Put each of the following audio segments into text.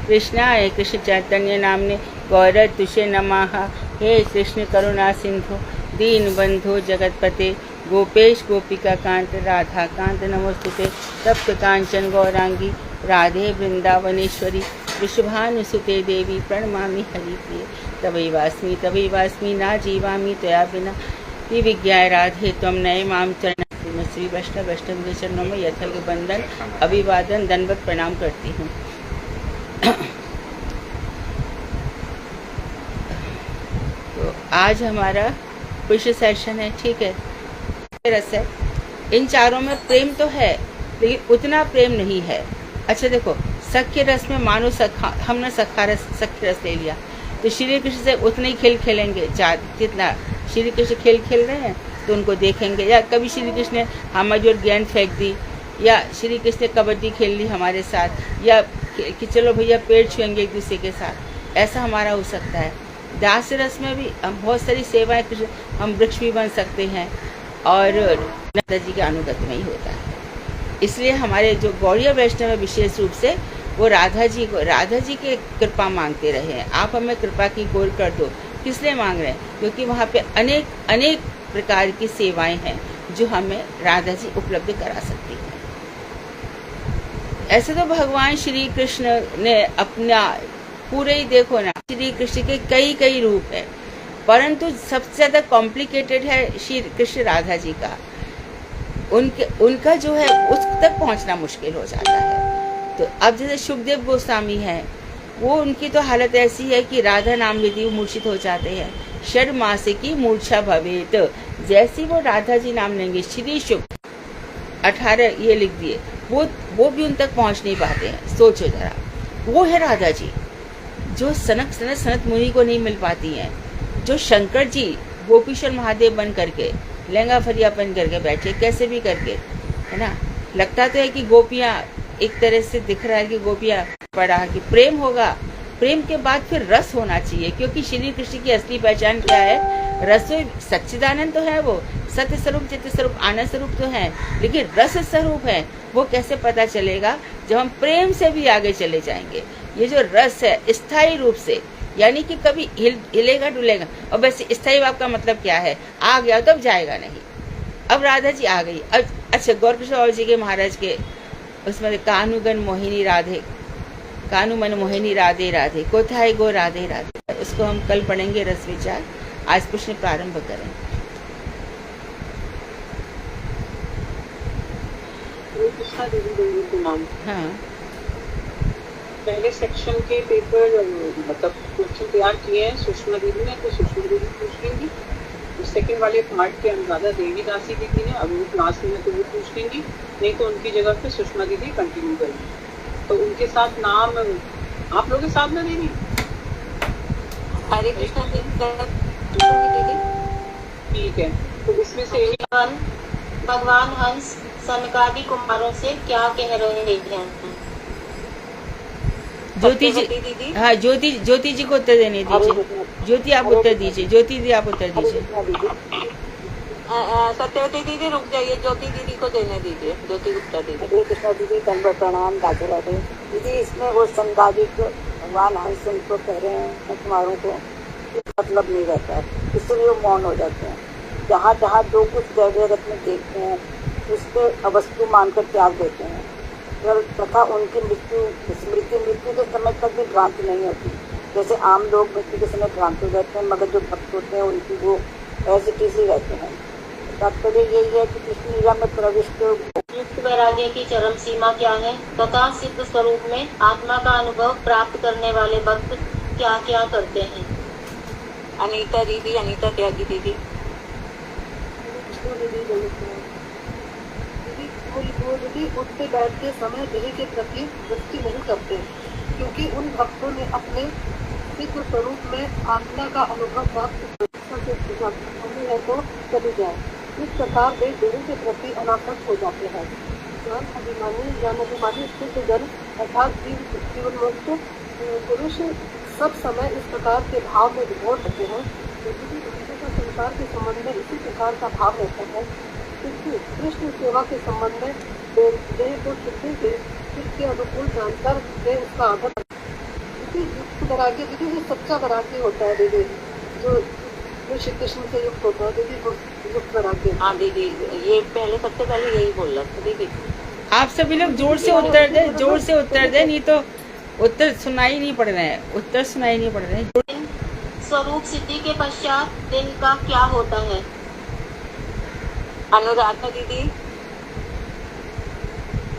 कृष्णाय कृष्ण चैतन्य नामने गौर तुषे नमः। हे कृष्ण करुणा सिंधु दीन बंधु जगतपते गोपेश गोपिका कांत राधा कांत नमोस्तुते। तप्त कांचन गौरांगी राधे वृंदावनेश्वरी वृषभानुसुते देवी प्रणमामि हरिप्रिये। तवैवास्मि ना जीवामि त्वया बिना विज्ञाय राधे त्वं नये मां चरणं। मैं श्री वैष्णव के चरणों में यथर्ग बंदन अभिवादन दंडवत प्रणाम करती हूँ। तो आज हमारा कृष्ण सेशन है, ठीक है। रस है, इन चारों में प्रेम तो है लेकिन उतना प्रेम नहीं है। अच्छा देखो, सख्य रस में मानो हमने सख्य रस ले लिया तो श्री कृष्ण से उतना ही खेल खेलेंगे जितना श्री कृष्ण खेल खेल रहे हैं तो उनको देखेंगे। या कभी श्री कृष्ण ने हमारी ओर गेंद फेंक दी, या श्री कृष्ण ने कबड्डी खेल ली हमारे साथ, या कि चलो भैया पेड़ छुएंगे एक दूसरे के साथ, ऐसा हमारा हो सकता है। दास रस में भी हम बहुत सारी सेवाएं, हम वृक्ष भी बन सकते हैं और नंदा जी के अनुगत में ही होता है। इसलिए हमारे जो गौड़ीय वैष्णव है विशेष रूप से वो राधा जी के कृपा मांगते रहे हैं। आप हमें कृपा की गोर कर दो, किस लिए मांग रहे हैं? क्योंकि वहाँ पे अनेक प्रकार की सेवाएं हैं जो हमें राधा जी उपलब्ध करा सकती हैं। ऐसे तो भगवान श्री कृष्ण ने अपना पूरे ही देखो ना, श्री कृष्ण के कई रूप है, परंतु सबसे ज्यादा कॉम्प्लिकेटेड है श्री कृष्ण राधा जी का। उनका जो है उस तक पहुंचना मुश्किल हो जाता है। तो अब जैसे शुभदेव गोस्वामी हैं, वो उनकी तो हालत ऐसी है कि राधा नाम लेते ही मूर्छित हो जाते हैं। षड मासे की मूर्छा भवेत, जैसी वो राधा जी नाम लेंगे, श्री शुभ 18 ये लिख दिए, वो भी उन तक पहुंच नहीं पाते हैं। सोचो जरा, वो है राधा जी जो सनत मुनि को नहीं मिल पाती हैं, जो शंकर जी गोपीश्वर महादेव बन करके लहंगा फरिया पहन करके बैठे, कैसे भी करके, है ना। लगता तो है कि गोपियां, एक तरह से दिख रहा है कि गोपियां पढ़ा कि प्रेम होगा, प्रेम के बाद फिर रस होना चाहिए, क्योंकि श्री कृष्ण की असली पहचान क्या है? रस सच्चिदानंद तो है, वो सत्य स्वरूप चित्त स्वरूप आनंद स्वरूप तो है, लेकिन रस स्वरूप है। वो कैसे पता चलेगा? जब हम प्रेम से भी आगे चले जाएंगे। ये जो रस है स्थायी रूप से, यानी कि कभी हिलेगा डुलेगा। और वैसे स्थायी भाव का मतलब क्या है? आ गया तब जाएगा नहीं। अब राधा जी आ गई। अब अच्छा, गौरकिशोर जी के महाराज के उसमें कानुगन मोहिनी राधे, कानु मन मोहिनी राधे राधे, कोथाई गो राधे राधे, उसको हम कल पढ़ेंगे रस विचार। आज प्रश्न प्रारंभ करें। हाँ, पहले सेक्शन के पेपर मतलब क्वेश्चन तैयार किए हैं सुषमा दीदी ने, तो सुषमा दीदी पूछ लेंगी। सेकंड वाले पार्ट के अनुराधा देवीदासी दीदी ने, अब वो क्लास में तो वो पूछ लेंगी, नहीं तो उनकी जगह पे सुषमा दीदी कंटिन्यू करेंगी। तो उनके साथ नाम आप लोग के साथ में दीदी हरे कृष्णा दीदी, ठीक है। तो इसमें से भगवान हंस सनकादि कुमारों से क्या कह रहे हैं? ज्योति जी, हाँ ज्योति जी को उत्तर देने दीजिए। ज्योति आप उत्तर दीजिए, ज्योति दीदी आप उत्तर दीजिए। सत्यवती दीदी रुक जाइए, ज्योति दीदी को देने दीजिए। ज्योति गुप्ता दीदी। हरे कृष्णा दीदी, दंडवत प्रणाम। राधे राधे दीदी। इसमें वो संगादिक भगवान हंस उनको कह रहे हैं कुमारों को, मतलब नहीं रहता है, इसलिए वो मौन हो जाते हैं। जहाँ जहाँ जो कुछ जगत में देखते हैं उसको अवस्तु मानकर त्याग देते हैं। तथा उनकी मृत्यु के समय तक भी भ्रांति नहीं होती। जैसे आम लोग मृत्यु के समय भ्रांत हो जाते हैं, मगर जो भक्त होते हैं उनकी वो ऐसे ही रहते हैं। तात्पर्य यही है कि कृष्ण लीला में प्रविष्ट युक्त वैराग्य की चरम सीमा क्या है तथा सिद्ध स्वरूप में आत्मा का अनुभव प्राप्त करने वाले भक्त क्या क्या करते हैं? अनीता दीदी, अनीता त्यागी दीदी। यदि उठते बैठते समय देह के प्रति दृष्टि नहीं करते, क्योंकि उन भक्तों ने अपने सिद्ध स्वरूप में आत्मा का अनुभव प्राप्त है तो चली जाए। इस प्रकार वे देह के प्रति अनासक्त हो जाते हैं। ज्ञान अभिमानी या अभिमानी सिद्ध जन अर्थात जीवन मुक्त पुरुष सब समय इस प्रकार के भाव में विभोर होते हैं। संसार के संबंध में इसी प्रकार का भाव रहता है। कृष्ण सेवा के संबंध में देह को सिद्धि के अनुकूल जानकर उसका आदर भक्ति युक्त वैराग्य दीदी जो सच्चा वैराग्य होता है दीदी, जो श्री कृष्ण से युक्त होता है दीदी, वो युक्त वैराग्य। हाँ दीदी, ये पहले सबसे पहले यही बोल रहा था दीदी। आप सभी लोग जोर से उत्तर दें, जोर से उत्तर दें, नहीं तो उत्तर सुनाई नहीं पड़ रहे हैं, उत्तर सुनाई नहीं पड़ रहे हैं। स्वरूप सिद्धि के पश्चात दिन का क्या होता है? अनुराधा दीदी।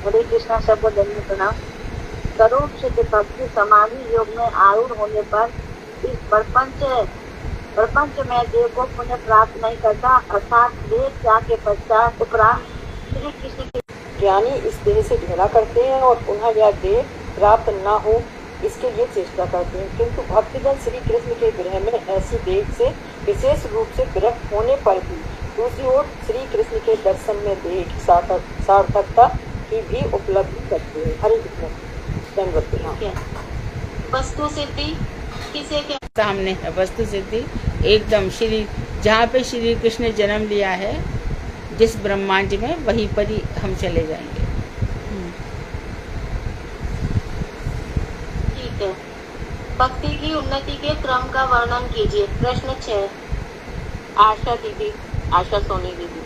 हरे कृष्णा शब्द धन्य प्रणाम। स्वरूप सिद्ध भक्ति समाधि योग में आरूढ़ होने पर इस प्रपंच में देह को पुण्य प्राप्त नहीं करता, अर्थात देह त्याग के पश्चात उपरांत श्री कृष्ण के ज्ञानी इस देह से झगड़ा करते हैं और पुनः यह देह प्राप्त न हो इसके लिए चेष्टा करते हैं, किंतु भक्तजन श्री कृष्ण के विरह में ऐसी देह से विशेष रूप से विरक्त होने पर भी दूसरी ओर श्री कृष्ण के दर्शन में देह की सार्थकता की भी उपलब्धि करते हैं। हरे कृष्ण। वस्तु सिद्धि किसे क्या? सामने है वस्तु सिद्धि, एकदम श्री जहाँ पे श्री कृष्ण ने जन्म लिया है, जिस ब्रह्मांड में, वहीं पर ही हम चले जाएंगे। ठीक है। भक्ति की उन्नति के क्रम का वर्णन कीजिए। प्रश्न 6। आशा दीदी, आशा सोनी दीदी।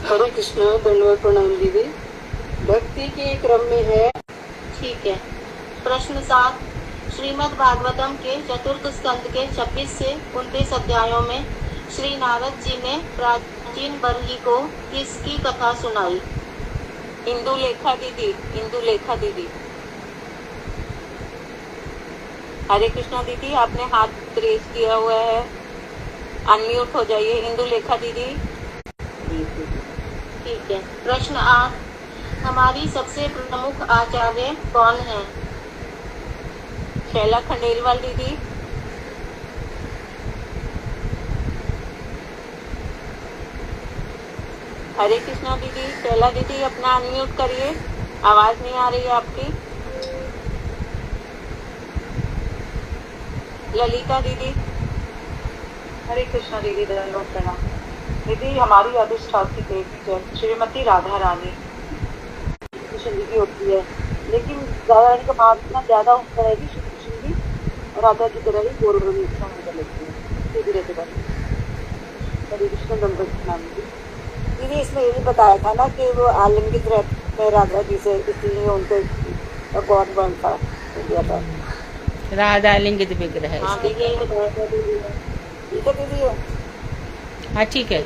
हरे कृष्ण, दंडवत प्रणाम दीदी। भक्ति के क्रम में है। ठीक है। प्रश्न 7। श्रीमद् भागवतम के चतुर्थ स्कंद के 26 से 29 अध्यायों में श्री नारद जी ने प्राचीन बरही को किसकी कथा सुनाई? इंदुलेखा दीदी, इंदुलेखा दीदी। हरे कृष्णा दीदी, आपने हाथ रेज किया हुआ है, अनम्यूट हो जाइए। इंदुलेखा दीदी। ठीक है। प्रश्न 8। हमारी सबसे प्रमुख आचार्य कौन है? शैला खंडेलवाल दीदी। हरे कृष्णा दीदी, शैला दीदी अपना अनम्यूट करिए, आवाज नहीं आ रही है आपकी। ललिता दीदी। हरे कृष्णा दीदी, दंडवत प्रणाम दीदी। हमारी अधिष्ठात्री देवी श्रीमती राधा रानी कृष्ण जी की होती है, लेकिन राधा रानी का भावना ज्यादा होता है श्री कृष्ण जी, और राधा की तरह ही गौरव होने लगती है धीरे धीरे से। हरे कृष्ण, दंडवत प्रणाम दीदी। इसमें ये भी बताया था ना कि वो आलिंगित रहते हैं राधा जी से, इसलिए उनको गौर बनता दिया था। राधा लिंगित विग्रह है। हाँ दीदी। ठीक है दीदी। हाँ ठीक है।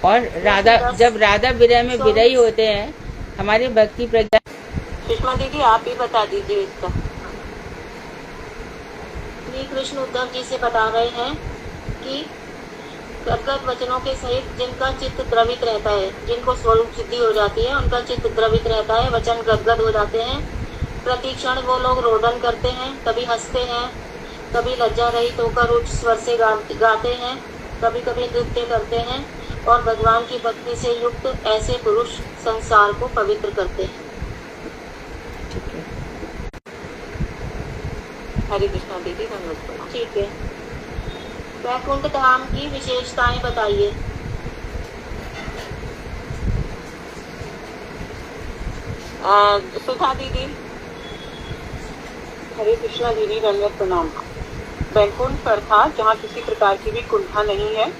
और राधा, जब राधा विरह में विरही होते हैं, हमारी भक्ति प्रज्ञा। सुषमा दीदी, आप ही बता दीजिए इसका। श्री कृष्ण उद्धव जी से बता रहे हैं कि गदगद वचनों के सहित जिनका चित्त द्रवित रहता है, जिनको स्वरूप सिद्धि हो जाती है, उनका चित्त द्रवित रहता है, वचन गदगद हो जाते हैं। प्रतिक्षण वो लोग रोदन करते हैं, कभी हंसते हैं, कभी लज्जा रहित होकर उच्च स्वर से गाते हैं, कभी कभी नृत्य करते हैं, और भगवान की भक्ति से युक्त ऐसे पुरुष संसार को पवित्र करते हैं। हरे कृष्णा दीदी, धन्यवाद प्रणाम। ठीक है। वैकुंठ धाम की विशेषताएं बताइए। सुधा दीदी। हरे कृष्णा दीदी, दंडवत प्रणाम। वैकुंठ अर्थात जहाँ किसी प्रकार की भी कुंठा नहीं है।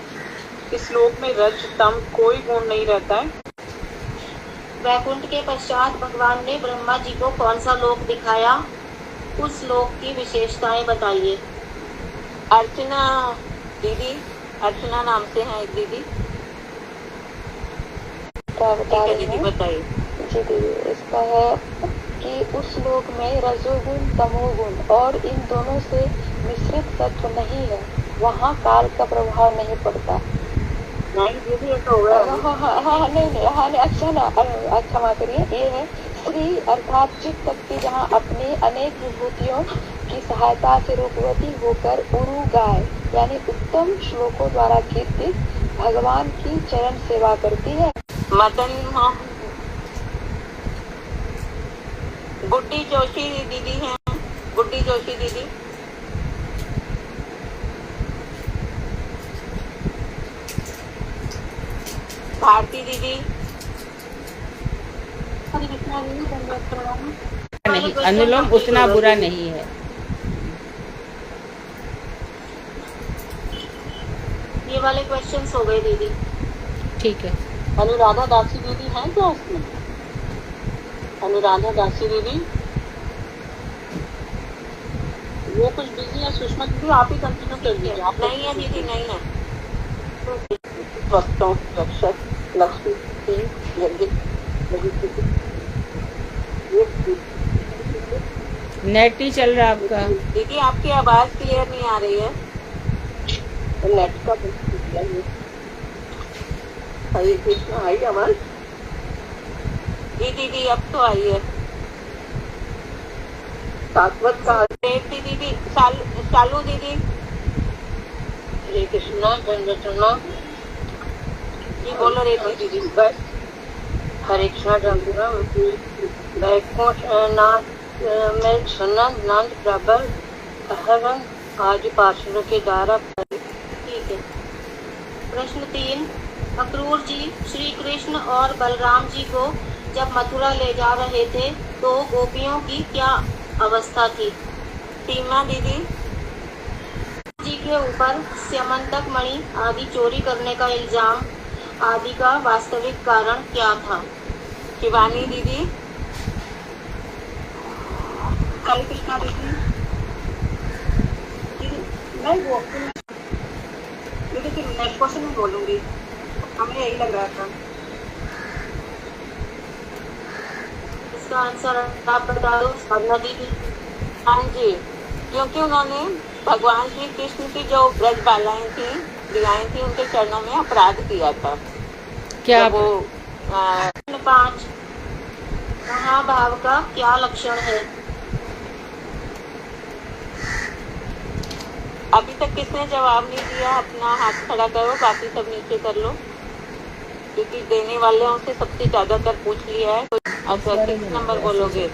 इस लोक में रज तम कोई गुण नहीं रहता है। वैकुंठ के पश्चात भगवान ने ब्रह्मा जी को कौन सा लोक दिखाया? उस लोक की विशेषताएं बताइए। अर्चना दीदी, अर्चना नाम से है एक दीदी। बता रही दीदी हूँ बताइए। जी दीदी, इसका है कि उस लोक में रजोगुण तमोगुण और इन दोनों से मिश्रित तत्व नहीं है, वहाँ काल का प्रभाव नहीं पड़ता। नहीं दीदी, ऐसा हो गया। हाँ नहीं, अच्छा ना, अच्छा माफ करिए। ये है श्री अर्थात चित्त शक्ति जहाँ अपनी अनेक विभूतियों की सहायता से रूपवती होकर उरु गाय यानी उत्तम श्लोकों द्वारा कीर्तित भगवान की चरण सेवा करती है। मदन गुड्डी जोशी दीदी हैं, गुड्डी जोशी दीदी। भारती दीदी। हरे कृष्णा दीदी, दंडवत प्रणाम। नहीं, अनुलोम उतना बुरा नहीं है। ये वाले क्वेश्चंस हो गए दीदी। ठीक है। अनुराधा दासी दीदी हैं क्या उसमें? अनुराधा दासी दीदी वो कुछ बिजी है। सुषमा दीदी आप ही कंटिन्यू कर दीजिए। आप नहीं है दीदी, नहीं है। वक्तों रक्षक लक्ष्मी नेट ही चल रहा आपका। दीदी आपकी आवाज क्लियर नहीं आ रही है। नेट का हरे कृष्णा आई आवाज? जी दीदी अब तो आई है। सात्वत का रेवती दीदी, शालू दीदी। हरे कृष्णा जन्मचना जी बोलो रेवती दीदी। बस हरे कृष्णा जन्मचना बैकुंठ नाथ में सनंद नंद प्रबल हरण आदि पार्षदों के द्वारा। ठीक है। प्रश्न 3, अक्रूर जी श्री कृष्ण और बलराम जी को जब मथुरा ले जा रहे थे तो गोपियों की क्या अवस्था थी? सीमा दीदी। जी के ऊपर स्यमंतक मणि आदि चोरी करने का इल्जाम आदि का वास्तविक कारण क्या था? शिवानी दीदी। हरे कृष्णा दीदी मैं दीदी नेक्स्ट क्वेश्चन में बोलूंगी, हमें यही लग रहा था। इसका आंसर आप बता दो स्वर्णा दीदी। हाँ जी, क्योंकि उन्होंने भगवान श्री कृष्ण की जो ब्रज बालाएं थी, दियाएं थी, उनके चरणों में अपराध किया था। क्या वो 5, महाभाव का क्या लक्षण है? अभी तक किसने जवाब नहीं दिया अपना हाथ खड़ा करो, बाकी सब नीचे कर लो, क्योंकि देने वाले से सबसे ज्यादातर पूछ लिया है। तो अब 6 नंबर बोलोगे।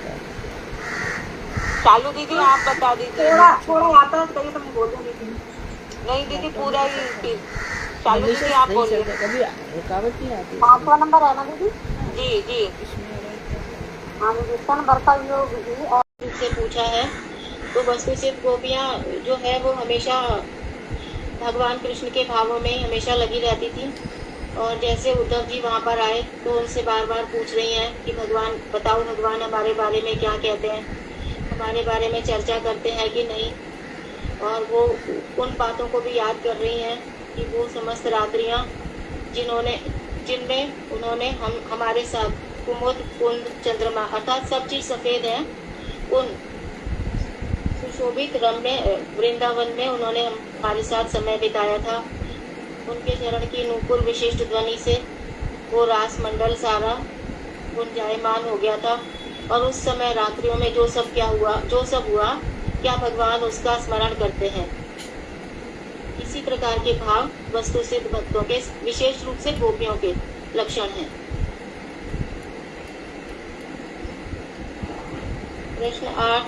चालू दीदी आप बता दीजिए। थोड़ा आता है तो मैं बोल दूंगी। नहीं दीदी पूरा ही फिर चालू दीदी आप बोलिए। कभी रुकावट नहीं आती। 5वां नंबर है ना दीदी? जी जी। हाँ, नंबर का योग भी और से पूछा है तो वस्तु से गोपियाँ जो है वो हमेशा भगवान कृष्ण के भावों में हमेशा लगी रहती थी। और जैसे उद्धव जी वहाँ पर आए तो उनसे बार बार पूछ रही हैं कि भगवान बताओ, भगवान हमारे बारे में क्या कहते हैं, हमारे बारे में चर्चा करते हैं कि नहीं। और वो उन बातों को भी याद कर रही हैं कि वो समस्त रात्रियाँ जिनमें उन्होंने हमारे साथ कुमुद कुंद चंद्रमा अर्थात सब चीज़ सफ़ेद है, उन सुशोभित रम्य वृंदावन में उन्होंने हमारे साथ समय बिताया था। उनके चरण की नूपुर विशिष्ट ध्वनि से वो रास मंडल सारा गुंजायमान हो गया था। और उस समय रात्रियों में जो सब हुआ, क्या भगवान उसका स्मरण करते हैं? इसी प्रकार के भाव वस्तुसिद्ध भक्तों के विशेष रूप से गोपियों के लक्षण हैं। प्रश्न 8,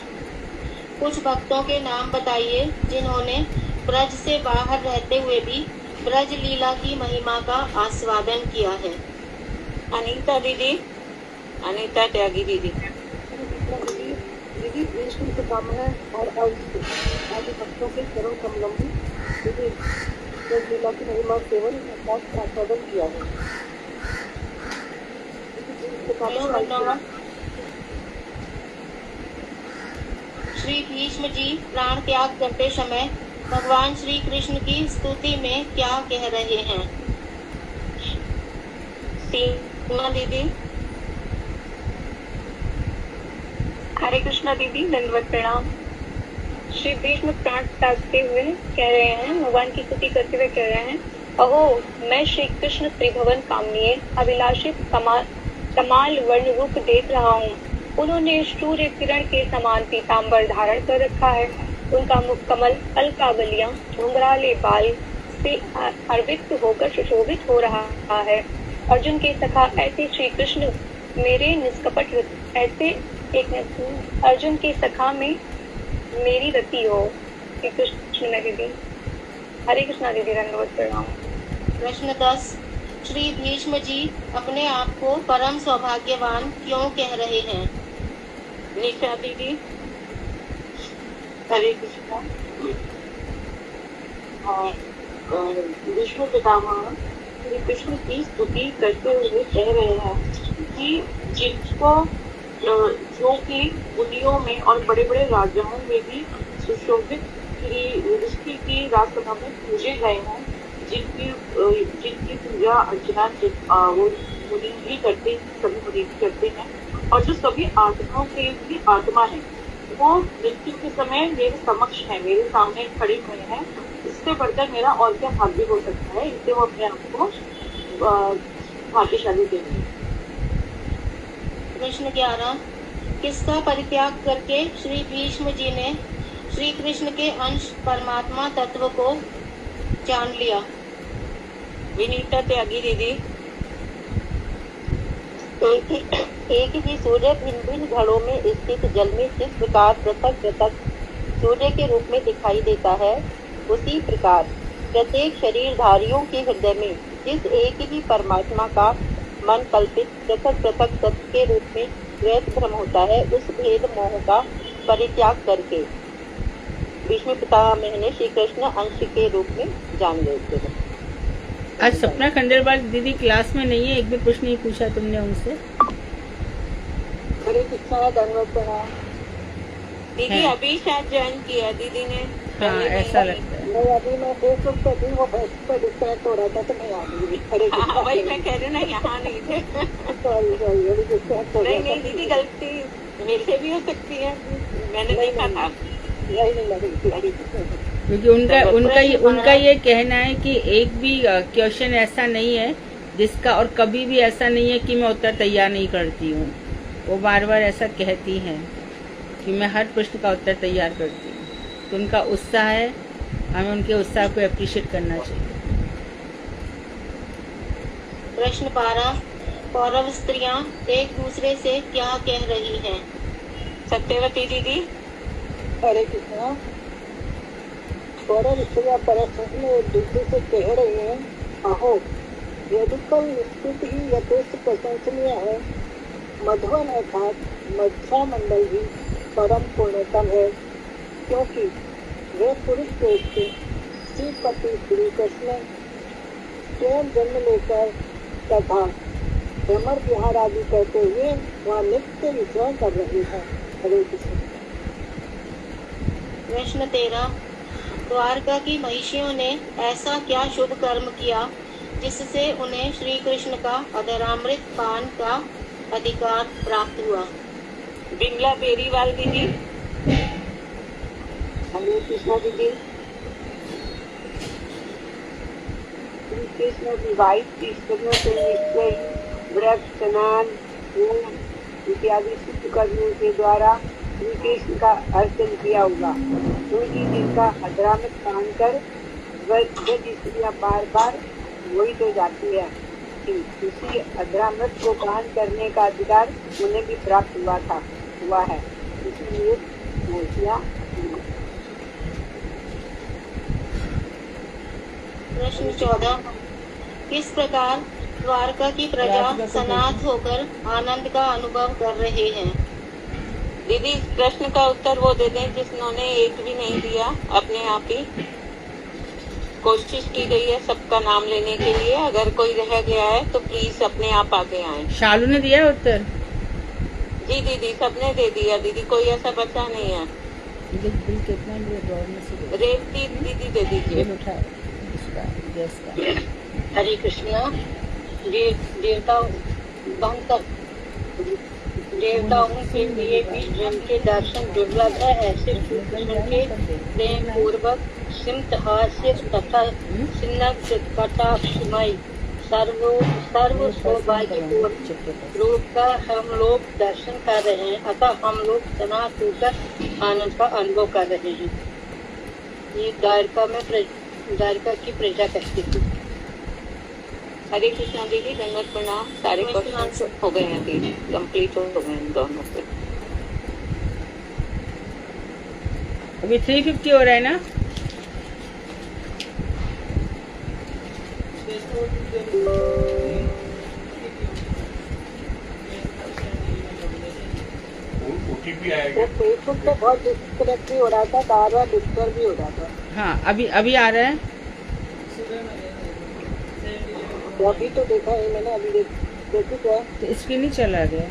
कुछ भक्तों के नाम बताइए जिन्होंने ब्रज से बाहर रहते हुए भी ब्रज लीला की महिमा का आस्वादन किया है। अनीता दीदी, अनीता त्यागी दीदी। दीदी विष्णु के काम है और आदि भक्तों के चरण कमलों में दीदी ब्रज लीला की महिमा सेवन का आस्वादन किया है। श्री भीष्म जी प्राण त्याग करते समय भगवान श्री कृष्ण की स्तुति में क्या कह रहे हैं? सीमा दीदी। हरे कृष्णा दीदी, दंडवत प्रणाम। श्री भीष्म प्राण त्यागते हुए कह रहे हैं, भगवान की स्तुति करते हुए कह रहे हैं, अहो मैं श्री कृष्ण त्रिभुवन कामनीय अभिलाषित तमाल वर्ण रूप देख रहा हूँ। उन्होंने सूर्य किरण के समान पीताम्बर धारण कर रखा है। उनका मुख कमल, अलका बलियां, घुंघराले बाल से अर्पित होकर सुशोभित हो रहा है। अर्जुन के सखा ऐसे श्री कृष्ण मेरे निष्कपट ऐसे एक अर्जुन के सखा में मेरी रति हो। श्री कृष्ण में दीदी। हरे कृष्णा दीदी, दंडवत प्रणाम। प्रश्न 10, श्री भीष्म जी अपने आप को परम सौभाग्यवान क्यों कह रहे हैं? निशा दीदी। हरे कृष्णा। विष्णु पितामह श्री कृष्ण की स्तुति करते हुए कह रहे हैं कि जिनको जो कि मुनियों में और बड़े बड़े राजाओं में भी सुशोभित श्री युधिष्ठिर की राजसभा में पूजे गए हैं, जिनकी पूजा अर्चना वो मुनि भी करते हैं, सभी मुनि भी करते हैं, और जो सभी आत्माओं के भी आत्मा है, वो मृत्यु के समय मेरे समक्ष है, मेरे सामने खड़े हुए हैं। इससे बढ़कर मेरा और क्या भाग्य हो सकता है, इससे वो अपने आप को भाग्यशाली देंगे। प्रश्न 11। किसका परित्याग करके श्री भीष्म जी ने श्री कृष्ण के अंश परमात्मा तत्व को जान लिया? विनीता त्यागी दीदी। एक ही सूर्य भिन्न भिन्न घड़ों में स्थित जल में जिस प्रकार पृथक पृथक सूर्य के रूप में दिखाई देता है, उसी प्रकार प्रत्येक शरीरधारियों के हृदय में जिस एक ही परमात्मा का मन कल्पित पृथक पृथक तत्व के रूप में द्वैत भ्रम होता है, उस भेद मोह का परित्याग करके भीष्म पितामह ने श्री कृष्ण अंश के रूप में जान गए थे। आज सपना खंडेलवाल दीदी क्लास में नहीं है, एक भी प्रश्न नहीं पूछा तुमने उनसे। हरे कृष्णा, धन्यवाद प्रणाम। दीदी अभी शायद ज्वाइन किया दीदी ने। हाँ, ऐसा लगता है। नहीं, अभी मैं फेसबुक पे थी, वो फेसबुक पे डिस्कनेक्ट हो रहा था तो मैं आ गई। हरे कृष्णा। वही मैं कह रही हूँ ना, यहाँ नहीं थे। सॉरी, अभी डिस्कनेक्ट हो नहीं गया नहीं दीदी, गलती मेरे से भी हो सकती है, मैंने देखा था। नहीं लगी। हरे कृष्णा। क्योंकि उनका ये कहना है कि एक भी क्वेश्चन ऐसा नहीं है जिसका, और कभी भी ऐसा नहीं है कि मैं उत्तर तैयार नहीं करती हूँ। वो बार बार ऐसा कहती हैं कि मैं हर प्रश्न का उत्तर तैयार करती हूँ। तो उनका उत्साह है, हमें उनके उत्साह को अप्रिशिएट करना चाहिए। प्रश्न 12। कौरव स्त्रियां एक दूसरे से क्या कह रही हैं? सत्यवती दीदी। हरे कृष्णा। कौरव स्त्रियां परस्पर में एक दूसरे से कह रही हैं, अहो यदि कल निश्चित ही यथेष्ट प्रशंसनीय है, मधुवन अर्थात मध्या मंडल ही परम पूर्णतम है, क्योंकि वे पुरुष देश के श्रीपति श्री कृष्ण स्वयं जन्म लेकर तथा भ्रमर विहार आदि करते हुए वहाँ नित्य विचरण कर रही है। हरे कृष्ण। प्रश्न 13। द्वारका की महिषियों ने ऐसा क्या शुभ कर्म किया जिससे उन्हें श्री कृष्ण का अधरामृत पान का अधिकार प्राप्त हुआ? बिमला बेरीवाल दीदी। हरे कृष्णा दीदी। श्री कृष्ण विवाहित स्त्रियों से निश्चय व्रत, स्नान, होम इत्यादि शुद्ध कर्मों के द्वारा श्री कृष्ण का अर्चन किया होगा, क्योंकि जिनका अधरामृत पान कर वह स्त्रियां बार बार मोहित हो जाती है, उसी अधरामृत को पान करने का अधिकार उन्हें भी प्राप्त हुआ है, इसलिए मोहिया। प्रश्न 14। किस प्रकार द्वारका की प्रजा सनाथ होकर आनंद का अनुभव कर रहे हैं? दीदी प्रश्न का उत्तर वो दे दें जिन्होंने एक भी नहीं दिया। अपने आप ही कोशिश की गई है सबका नाम लेने के लिए, अगर कोई रह गया है तो प्लीज अपने आप आगे आए। शालू ने दिया उत्तर? जी दीदी सबने दे दिया दीदी, कोई ऐसा बचा नहीं है। कितना रेवती दीदी दे दीजिए। हरे कृष्णा। देवताओं के लिए भी जन के दर्शन दुर्लभ है, ऐसे कृष्ण के प्रेम पूर्वक सिमत हास्य तथा सिन्नक कटाक्षमय सर्व सौभाग्यपूर्ण रूप का हम लोग दर्शन कर रहे हैं, अतः हम लोग सनात होकर आनंद का अनुभव कर रहे हैं। ये द्वारका की प्रजा कहती थी। हरे कृष्णा दीदी, दंडवत प्रणाम। सारे क्वेश्चन हो गए हैं दीदी, कंप्लीट हो गए हैं दोनों से। अभी 350 हो रहा है ना? ठीक भी आएगा। वो फेसबुक पे बहुत डिस्कनेक्ट भी हो रहा था, बार बार डिस्टर्ब भी हो रहा था। हाँ, अभी आ रहा है। तो अभी तो देखा है मैंने, अभी देखी क्या तो स्क्रीन ही चला गया।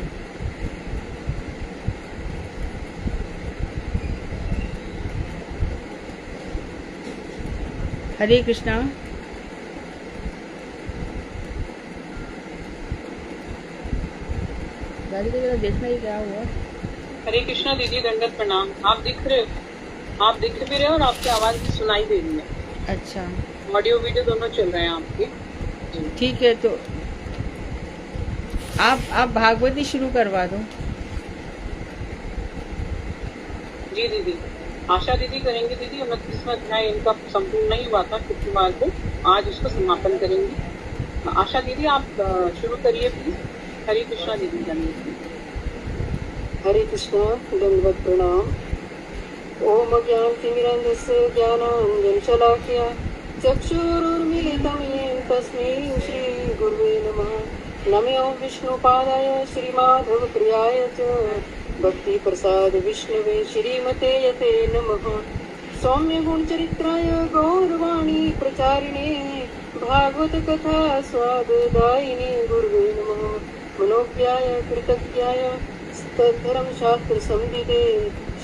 हरे कृष्णा। गाड़ी को जरा देखना ही क्या हुआ। हरे कृष्णा दीदी, दंडवत प्रणाम। आप दिख रहे हो, आप दिख भी रहे हो और आपकी आवाज भी सुनाई दे रही है। अच्छा, ऑडियो वीडियो दोनों चल रहे हैं आपके। ठीक है, तो आप भागवती शुरू करवा दो। जी दीदी, आशा दीदी करेंगे दीदी। 29वां अध्याय इनका संपूर्ण नहीं हुआ था शुक्रवार को, आज उसको समापन करेंगे। आशा दीदी आप शुरू करिए प्लीज। हरे कृष्णा दीदी। हरे कृष्णा, दंडवत प्रणाम। ओम ज्ञानतिमिरन्धस्य ज्ञानाञ्जनशलाकया चक्षुरुन्मीलितं येन तस्मै श्रीगुरुवे नमः। नमो विष्णुपादाय श्रीमाधवप्रियाय च भक्तिप्रसाद विष्णवे श्रीमते यते नमः। सौम्य गुणचरित्राय गौरवाणी प्रचारिणे भागवत कथा स्वाददायिने गुरुवे नमः। मनोज्ञाय कृतज्ञाय धर्म शास्त्र संविदे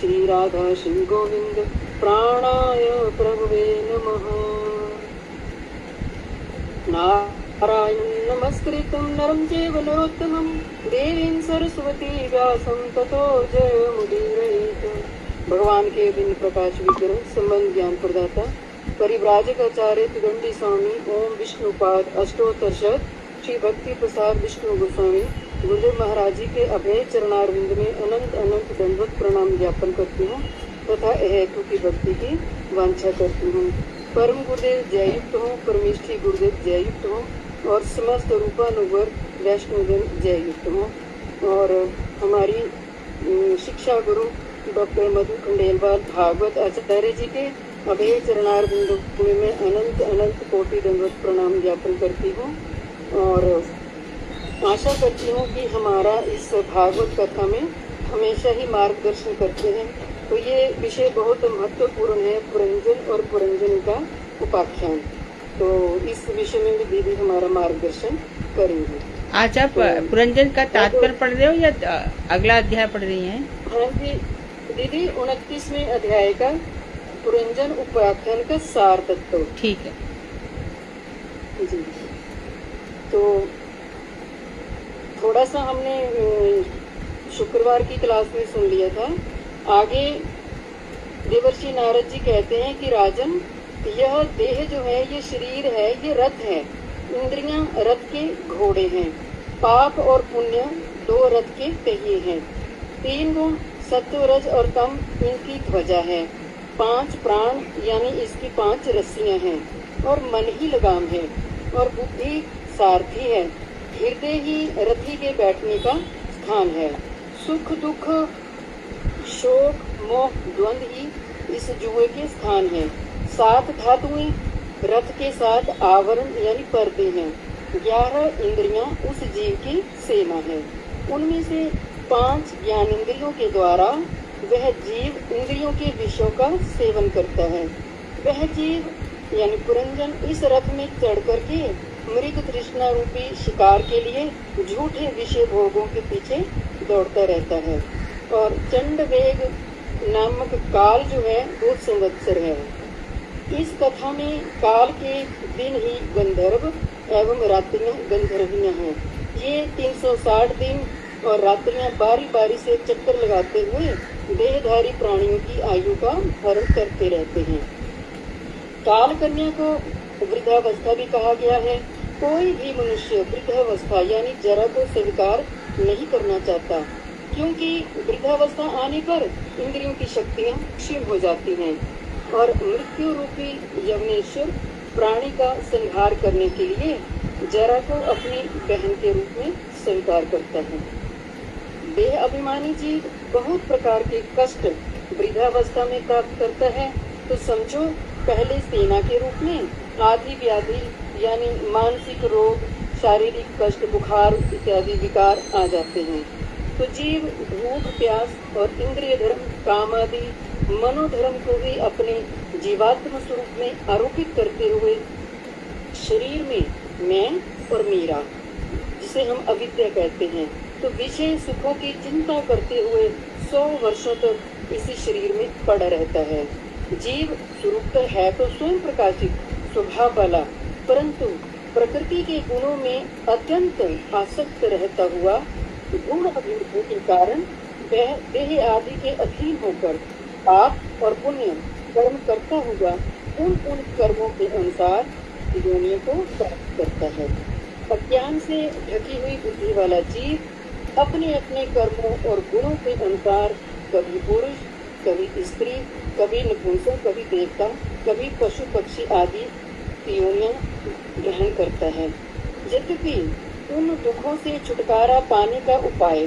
श्री राधा श्री गोविंद प्राणाय प्रभुवे नमः। नारायणं नमस्कृतं नरं चैव नरोत्तमं देवीं सरस्वती व्यासं ततो जयमुदीरयेत्। भगवान के दिन प्रकाश विग्रह संबंध ज्ञान प्रदाता परिव्राजक आचार्य त्रिदंडी स्वामी ओम विष्णुपाद अष्टोत्तर श्री भक्ति प्रसाद विष्णु गोस्वामी गुरुदेव महाराज जी के अभय चरणारविंद में अनंत अनंत दंडवत प्रणाम ज्ञापन करती हूँ तथा हेतु की भक्ति की वांछा करती हूँ। परम गुरुदेव जययुक्त हूँ, परमेष्ठी गुरुदेव जययुक्त हूँ और समस्त रूपानुवर वैष्णोजन जययुक्त हूँ। और हमारी शिक्षा गुरु डॉक्टर मधु खंडेलवाल भागवत आचार्य जी के अभय चरणारविंद में मैं अनंत अनंत कोटि दंडवत प्रणाम ज्ञापन करती हूँ और आशा करती हूँ कि हमारा इस भागवत कथा में हमेशा ही मार्गदर्शन करते हैं। तो ये विषय बहुत महत्वपूर्ण है, पुरंजन और पुरंजन का उपाख्यान। तो इस विषय में भी दीदी हमारा मार्गदर्शन करेंगे। आज आप पुरंजन का तात्पर्य पढ़ रहे हो या अगला अध्याय पढ़ रही हैं? हाँ जी दीदी, 29वें अध्याय का पुरंजन उपाख्यान का सार तत्व। ठीक है जी। तो थोड़ा सा हमने शुक्रवार की क्लास में सुन लिया था। आगे देवर्षि नारद जी कहते हैं कि राजन, यह देह जो है, ये शरीर है, ये रथ है। इंद्रियां रथ के घोड़े हैं। पाप और पुण्य दो रथ के पहिए हैं। 3 गुण सत्व रज और तम इनकी ध्वजा है। 5 प्राण यानी इसकी 5 रस्सियां हैं और मन ही लगाम है और बुद्धि सारथी है। हृदय ही रथी के बैठने का स्थान है। सुख दुख शोक मोह द्वंद ही इस जुए के स्थान है। 7 धातुएं रथ के साथ आवरण यानी पर्दे हैं। 11 इंद्रियां उस जीव की सेना है। उनमें से 5 ज्ञानेंद्रियों के द्वारा वह जीव इंद्रियों के विषयों का सेवन करता है। वह जीव यानी पुरंजन इस रथ में चढ़ करके मृग तृष्णा रूपी शिकार के लिए झूठे विषय भोगों के पीछे दौड़ता रहता है। और चंड वेग नामक काल जो है वो संवत्सर है। इस कथा में काल के दिन ही गंधर्व एवं रात्रियां गंधर्वियां हैं। ये 360 दिन और रात्रियां बारी बारी से चक्कर लगाते हुए देहधारी प्राणियों की आयु का हरण करते रहते हैं। काल कन्या को वृद्धावस्था भी कहा गया है। कोई भी मनुष्य वृद्धावस्था यानी जरा को स्वीकार नहीं करना चाहता, क्योंकि वृद्धावस्था आने पर इंद्रियों की शक्तियां क्षीण हो जाती हैं और मृत्यु रूपी यवनेश्वर प्राणी का संहार करने के लिए जरा को अपनी बहन के रूप में स्वीकार करता है। देह अभिमानी जीव बहुत प्रकार के कष्ट वृद्धावस्था में प्राप्त करता है। तो समझो, पहले सेना के रूप में आदि व्याधि यानी मानसिक रोग, शारीरिक कष्ट, बुखार इत्यादि विकार आ जाते हैं। तो जीव भूख प्यास और इंद्रिय धर्म काम आदि मनोधर्म को भी अपने जीवात्म स्वरूप में आरोपित करते हुए शरीर में मैं और मेरा, जिसे हम अविद्या कहते हैं, तो विषय सुखों की चिंता करते हुए 100 वर्षों तक इसी शरीर में पड़ा रहता है। जीव स्वरूपतः है तो स्वयं प्रकाशित स्वभाव वाला, परंतु प्रकृति के गुणों में अत्यंत आसक्त रहता हुआ गुण अभिवृद्धि के कारण वह देह आदि के अधीन होकर पाप और पुण्य कर्म करता हुआ उन कर्मों के अनुसार योनियों को प्राप्त करता है। अज्ञान से ढकी हुई बुद्धि वाला जीव अपने अपने कर्मों और गुणों के अनुसार कभी पुरुष, कभी स्त्री, कभी नपुंसक, कभी देवता, कभी पशु पक्षी आदि योनियां ग्रहण करता है। यद्यपि उन दुखों से छुटकारा पाने का उपाय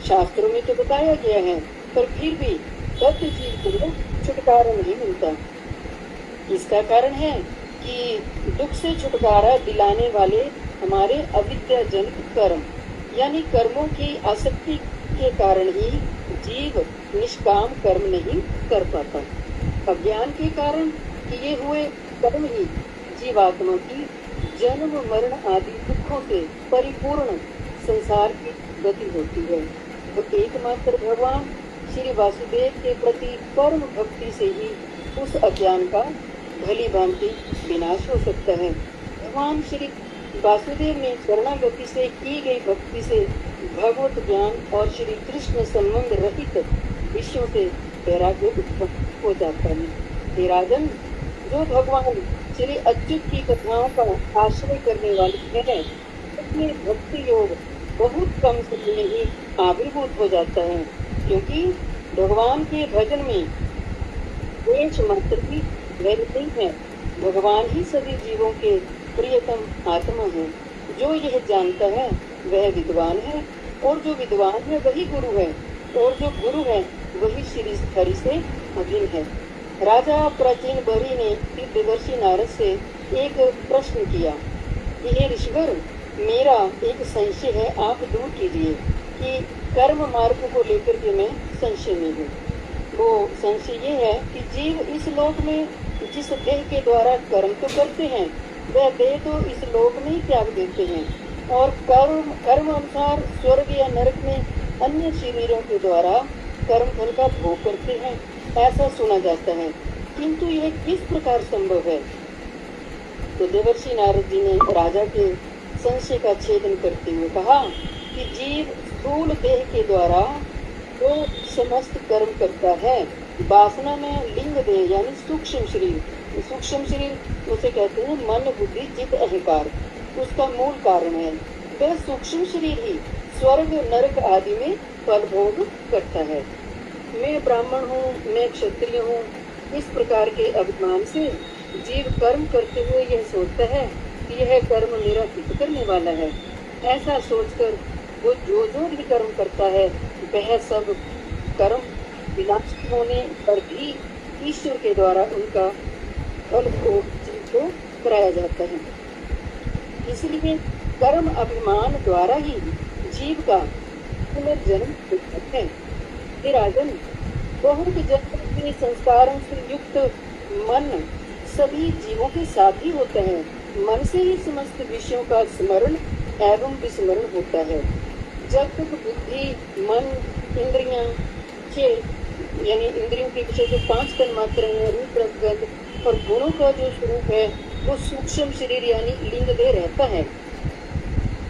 शास्त्रों में तो बताया गया है, पर फिर भी बद्ध जीव को छुटकारा नहीं मिलता। इसका कारण है कि दुख से छुटकारा दिलाने वाले हमारे अविद्याजनक कर्म यानी कर्मों की आसक्ति के कारण ही जीव निष्काम कर्म नहीं कर पाता। अज्ञान के कारण किए हुए कर्म ही जीवात्मा की जन्म मरण आदि दुखों से परिपूर्ण संसार की गति होती है। तो एकमात्र भगवान श्री वासुदेव के प्रति परम भक्ति से ही उस अज्ञान का भली भांति विनाश हो सकता है। भगवान श्री वासुदेव ने शरणागति से की गई भक्ति से भगवत ज्ञान और श्री कृष्ण संबंध रहित विषयों से वैराग्य उत्पन्न हो जाता है। हे राजन, जो भगवान श्री अच्युत की कथाओं का आश्रय करने वाले हैं, उसमें भक्ति योग बहुत कम समय में ही आविर्भूत हो जाता है, क्योंकि भगवान के भजन में देश मात्र की वैध नहीं है। भगवान ही सभी जीवों के प्रियतम आत्मा है। जो यह जानता है वह विद्वान है, और जो विद्वान है वही गुरु है, और जो गुरु है वही श्री हरि से अभिन्न है। राजा प्राचीन बरी ने देवर्षि नारद से एक प्रश्न किया कि हे ऋषिवर, मेरा एक संशय है, आप दूर कीजिए कि कर्म मार्ग को लेकर के मैं संशय में हूँ। वो संशय ये है कि जीव इस लोक में जिस देह के द्वारा कर्म तो करते हैं, वह देह तो इस लोक में ही त्याग देते हैं और कर्म अनुसार स्वर्ग या नरक में अन्य शरीरों के द्वारा कर्म फल का भोग करते हैं, ऐसा सुना जाता है। किंतु यह किस प्रकार संभव है? तो देवर्षि नारद जी ने राजा के संशय का छेदन करते हुए कहा कि जीव स्थूल देह के द्वारा तो समस्त कर्म करता है, वासना में लिंग देह यानी सूक्ष्म शरीर उसे कहते हैं मन बुद्धि चित्त अहंकार, उसका मूल कारण है। वह सूक्ष्म शरीर ही स्वर्ग नरक आदि में फल भोग करता है। मैं ब्राह्मण हूँ, मैं क्षत्रिय हूँ, इस प्रकार के अभिमान से जीव कर्म करते हुए यह सोचता है कि यह कर्म मेरा हित करने वाला है। ऐसा सोचकर वो जो भी कर्म करता है वह सब कर्म विनाश होने पर भी ईश्वर के द्वारा उनका फल को जीव को कराया जाता है। इसलिए कर्म अभिमान द्वारा ही जीव का पुनर्जन्म होता है। हे राजन, बहुत जन्म के संस्कारों से युक्त मन सभी जीवों के साथ ही होता है। मन से ही समस्त विषयों का स्मरण एवं विस्मरण होता है। जब तक बुद्धि, मन, इंद्रियां यानी इंद्रियों के विषय जो 5 तन्मात्राएं हैं, रूप रस गंध और गुणों का जो स्वरूप है वो सूक्ष्म शरीर यानी लिंग देह रहता है,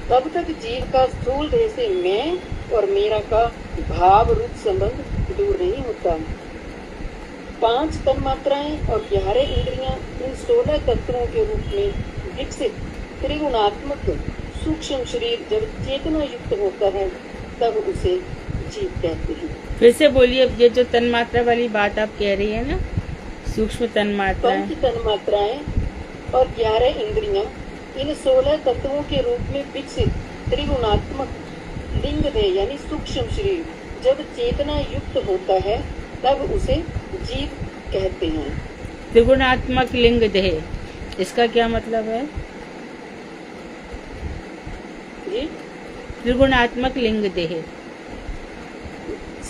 तब तक जीव का स्थूल देह से मैं और मेरा का भाव रूप संबंध दूर नहीं होता। 5 तन्मात्राएं और 11 इंद्रियां इन 16 तत्वों के रूप में विकसित त्रिगुणात्मक सूक्ष्म शरीर जब चेतना युक्त होता है तब उसे जीव कहते हैं। फिर से बोलिए, ये जो तन्मात्रा वाली बात आप कह रही है ना, सूक्ष्म तन्मात्राएं, 5 तन्मात्राएं और 11 इंद्रियां इन 16 तत्वों के रूप में विकसित त्रिगुणात्मक लिंग देह यानी सूक्ष्म शरीर जब चेतना युक्त होता है तब उसे जीव कहते हैं। त्रिगुणात्मक लिंग देह, इसका क्या मतलब है जी? त्रिगुणात्मक लिंग देह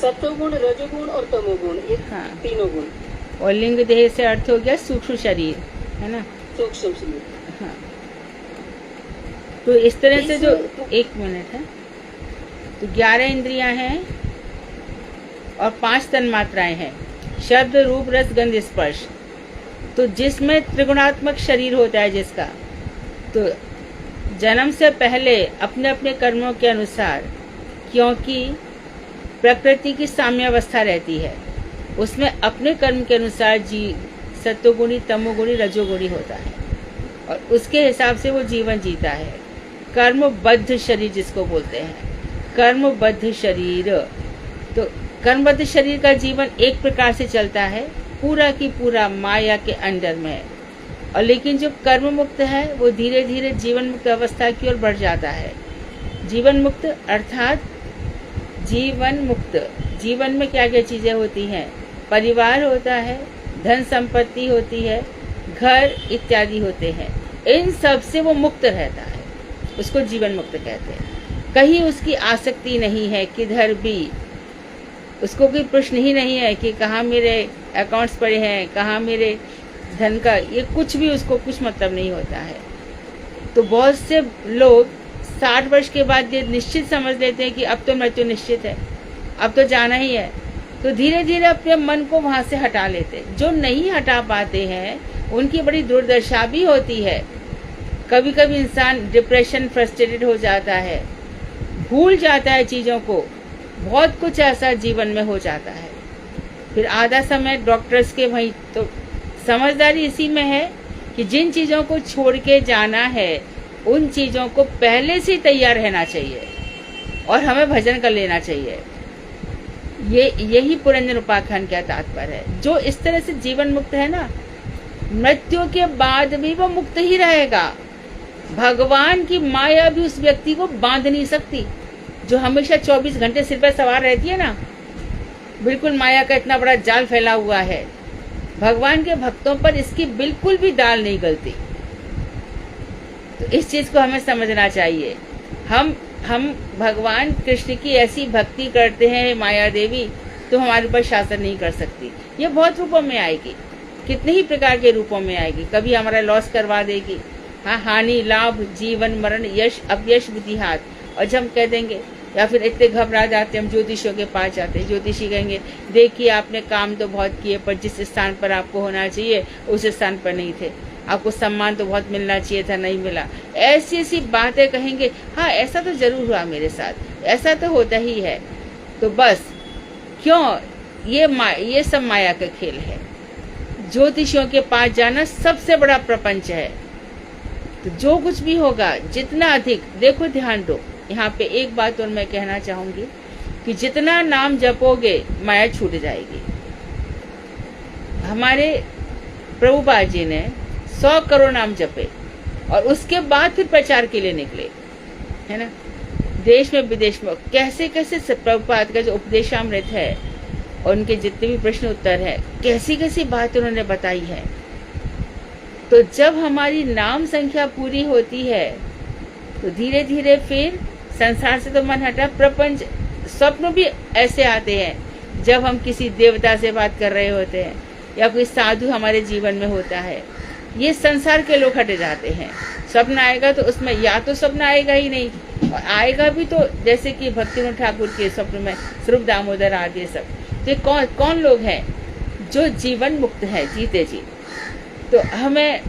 सत्वगुण, रजोगुण और तमोगुण, ये हाँ। तीनों गुण। और लिंग देह से अर्थ हो गया सूक्ष्म शरीर, है ना। सूक्ष्म शरीर। हाँ। तो इस तरह से जो एक मिनट है, तो 11 इंद्रियां हैं और 5 तन्मात्राएं हैं, शब्द, रूप, रस, गंध, स्पर्श। तो जिसमें त्रिगुणात्मक शरीर होता है जिसका, तो जन्म से पहले अपने अपने कर्मों के अनुसार, क्योंकि प्रकृति की साम्यावस्था रहती है, उसमें अपने कर्म के अनुसार सत्वगुणी, तमोगुणी, रजोगुणी होता है और उसके हिसाब से वो जीवन जीता है। कर्मबद्ध शरीर जिसको बोलते हैं, कर्मबद्ध शरीर। तो कर्मबद्ध शरीर का जीवन एक प्रकार से चलता है, पूरा की पूरा माया के अंडर में है। और लेकिन जो कर्म मुक्त है वो धीरे धीरे जीवन मुक्त अवस्था की ओर बढ़ जाता है। जीवन मुक्त अर्थात जीवन मुक्त, जीवन में क्या क्या चीजें होती हैं, परिवार होता है, धन संपत्ति होती है, घर इत्यादि होते हैं, इन सब से वो मुक्त रहता है, उसको जीवन मुक्त कहते हैं। कहीं उसकी आसक्ति नहीं है, किधर भी उसको कोई प्रश्न ही नहीं है कि कहाँ मेरे अकाउंट्स पड़े हैं, कहाँ मेरे धन का, ये कुछ भी उसको कुछ मतलब नहीं होता है। तो बहुत से लोग 60 वर्ष के बाद ये निश्चित समझ लेते हैं कि अब तो मृत्यु निश्चित है, अब तो जाना ही है, तो धीरे धीरे अपने मन को वहां से हटा लेते हैं। जो नहीं हटा पाते हैं उनकी बड़ी दुर्दशा भी होती है। कभी कभी इंसान डिप्रेशन, फ्रस्ट्रेटेड हो जाता है, भूल जाता है चीज़ों को, बहुत कुछ ऐसा जीवन में हो जाता है। फिर आधा समय डॉक्टर्स के वहीं, तो समझदारी इसी में है कि जिन चीज़ों को छोड़ के जाना है उन चीज़ों को पहले से तैयार रहना चाहिए और हमें भजन कर लेना चाहिए। यही पुरंजन उपाख्यान का तात्पर्य है। जो इस तरह से जीवन मुक्त है ना, मृत्यु के बाद भी वो मुक्त ही रहेगा। भगवान की माया भी उस व्यक्ति को बांध नहीं सकती, जो हमेशा 24 घंटे सिर पर सवार रहती है ना, बिल्कुल माया का इतना बड़ा जाल फैला हुआ है। भगवान के भक्तों पर इसकी बिल्कुल भी दाल नहीं गलती। तो इस चीज को हमें समझना चाहिए। हम भगवान कृष्ण की ऐसी भक्ति करते हैं, माया देवी तो हमारे ऊपर शासन नहीं कर सकती। ये बहुत रूपों में आएगी, कितने ही प्रकार के रूपों में आएगी। कभी हमारा लॉस करवा देगी, हाँ, हानि, लाभ, जीवन, मरण, यश, अपयश, बुद्धिहात। और जब हम कह देंगे, या फिर इतने घबरा जाते हम ज्योतिषियों के पास जाते हैं, ज्योतिषी कहेंगे देखिए आपने काम तो बहुत किए पर जिस स्थान पर आपको होना चाहिए उस स्थान पर नहीं थे, आपको सम्मान तो बहुत मिलना चाहिए था, नहीं मिला। ऐसी ऐसी बातें कहेंगे। हाँ, ऐसा तो जरूर हुआ मेरे साथ, ऐसा तो होता ही है। तो बस क्यों, ये सब माया का खेल है। ज्योतिषियों के पास जाना सबसे बड़ा प्रपंच है। तो जो कुछ भी होगा, जितना अधिक, देखो ध्यान दो, यहाँ पे एक बात और मैं कहना चाहूंगी कि जितना नाम जपोगे माया छूट जाएगी। हमारे प्रभुपाद जी ने 100 करोड़ नाम जपे और उसके बाद फिर प्रचार के लिए निकले, है ना। देश में विदेश में कैसे कैसे प्रभुपाद का जो उपदेशामृत है और उनके जितने भी प्रश्न उत्तर है, कैसी कैसी बात उन्होंने बताई है। तो जब हमारी नाम संख्या पूरी होती है तो धीरे धीरे फिर संसार से तो मन हटा, प्रपंच, स्वप्न भी ऐसे आते हैं जब हम किसी देवता से बात कर रहे होते हैं या कोई साधु हमारे जीवन में होता है। ये संसार के लोग हटे जाते हैं। स्वप्न आएगा तो उसमें या तो स्वप्न आएगा ही नहीं, और आएगा भी तो जैसे कि भक्तिविनोद ठाकुर के स्वप्न में स्वरूप दामोदर आदि सब। तो कौन लोग हैं जो जीवन मुक्त है, जीते जी। तो हमें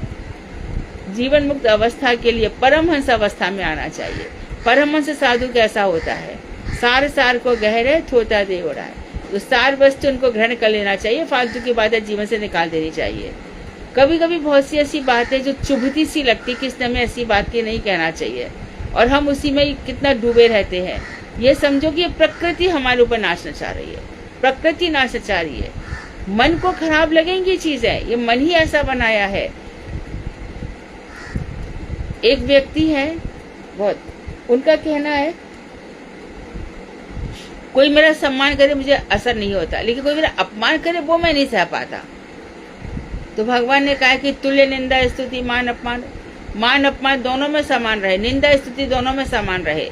जीवन मुक्त अवस्था के लिए परमहंस अवस्था में आना चाहिए। परमहंस साधु कैसा होता है, सार सार को गहरे थोता दे उड़ा है। तो सार वस्तु उनको ग्रहण कर लेना चाहिए, फालतू की बातें जीवन से निकाल देनी चाहिए। कभी कभी बहुत सी ऐसी बातें जो चुभती सी लगती कि इसने हमें ऐसी बातें नहीं कहना चाहिए, और हम उसी में कितना डूबे रहते हैं। ये समझो कि प्रकृति हमारे ऊपर नाचना चाह रही है, प्रकृति नाचना चाह रही है। मन को खराब लगेंगी चीजें, ये मन ही ऐसा बनाया है। एक व्यक्ति है, बहुत, उनका कहना है कोई मेरा सम्मान करे मुझे असर नहीं होता, लेकिन कोई मेरा अपमान करे वो मैं नहीं सह पाता। तो भगवान ने कहा कि तुल्य निंदा स्तुति मान अपमान दोनों में समान रहे, निंदा स्तुति दोनों में समान रहे।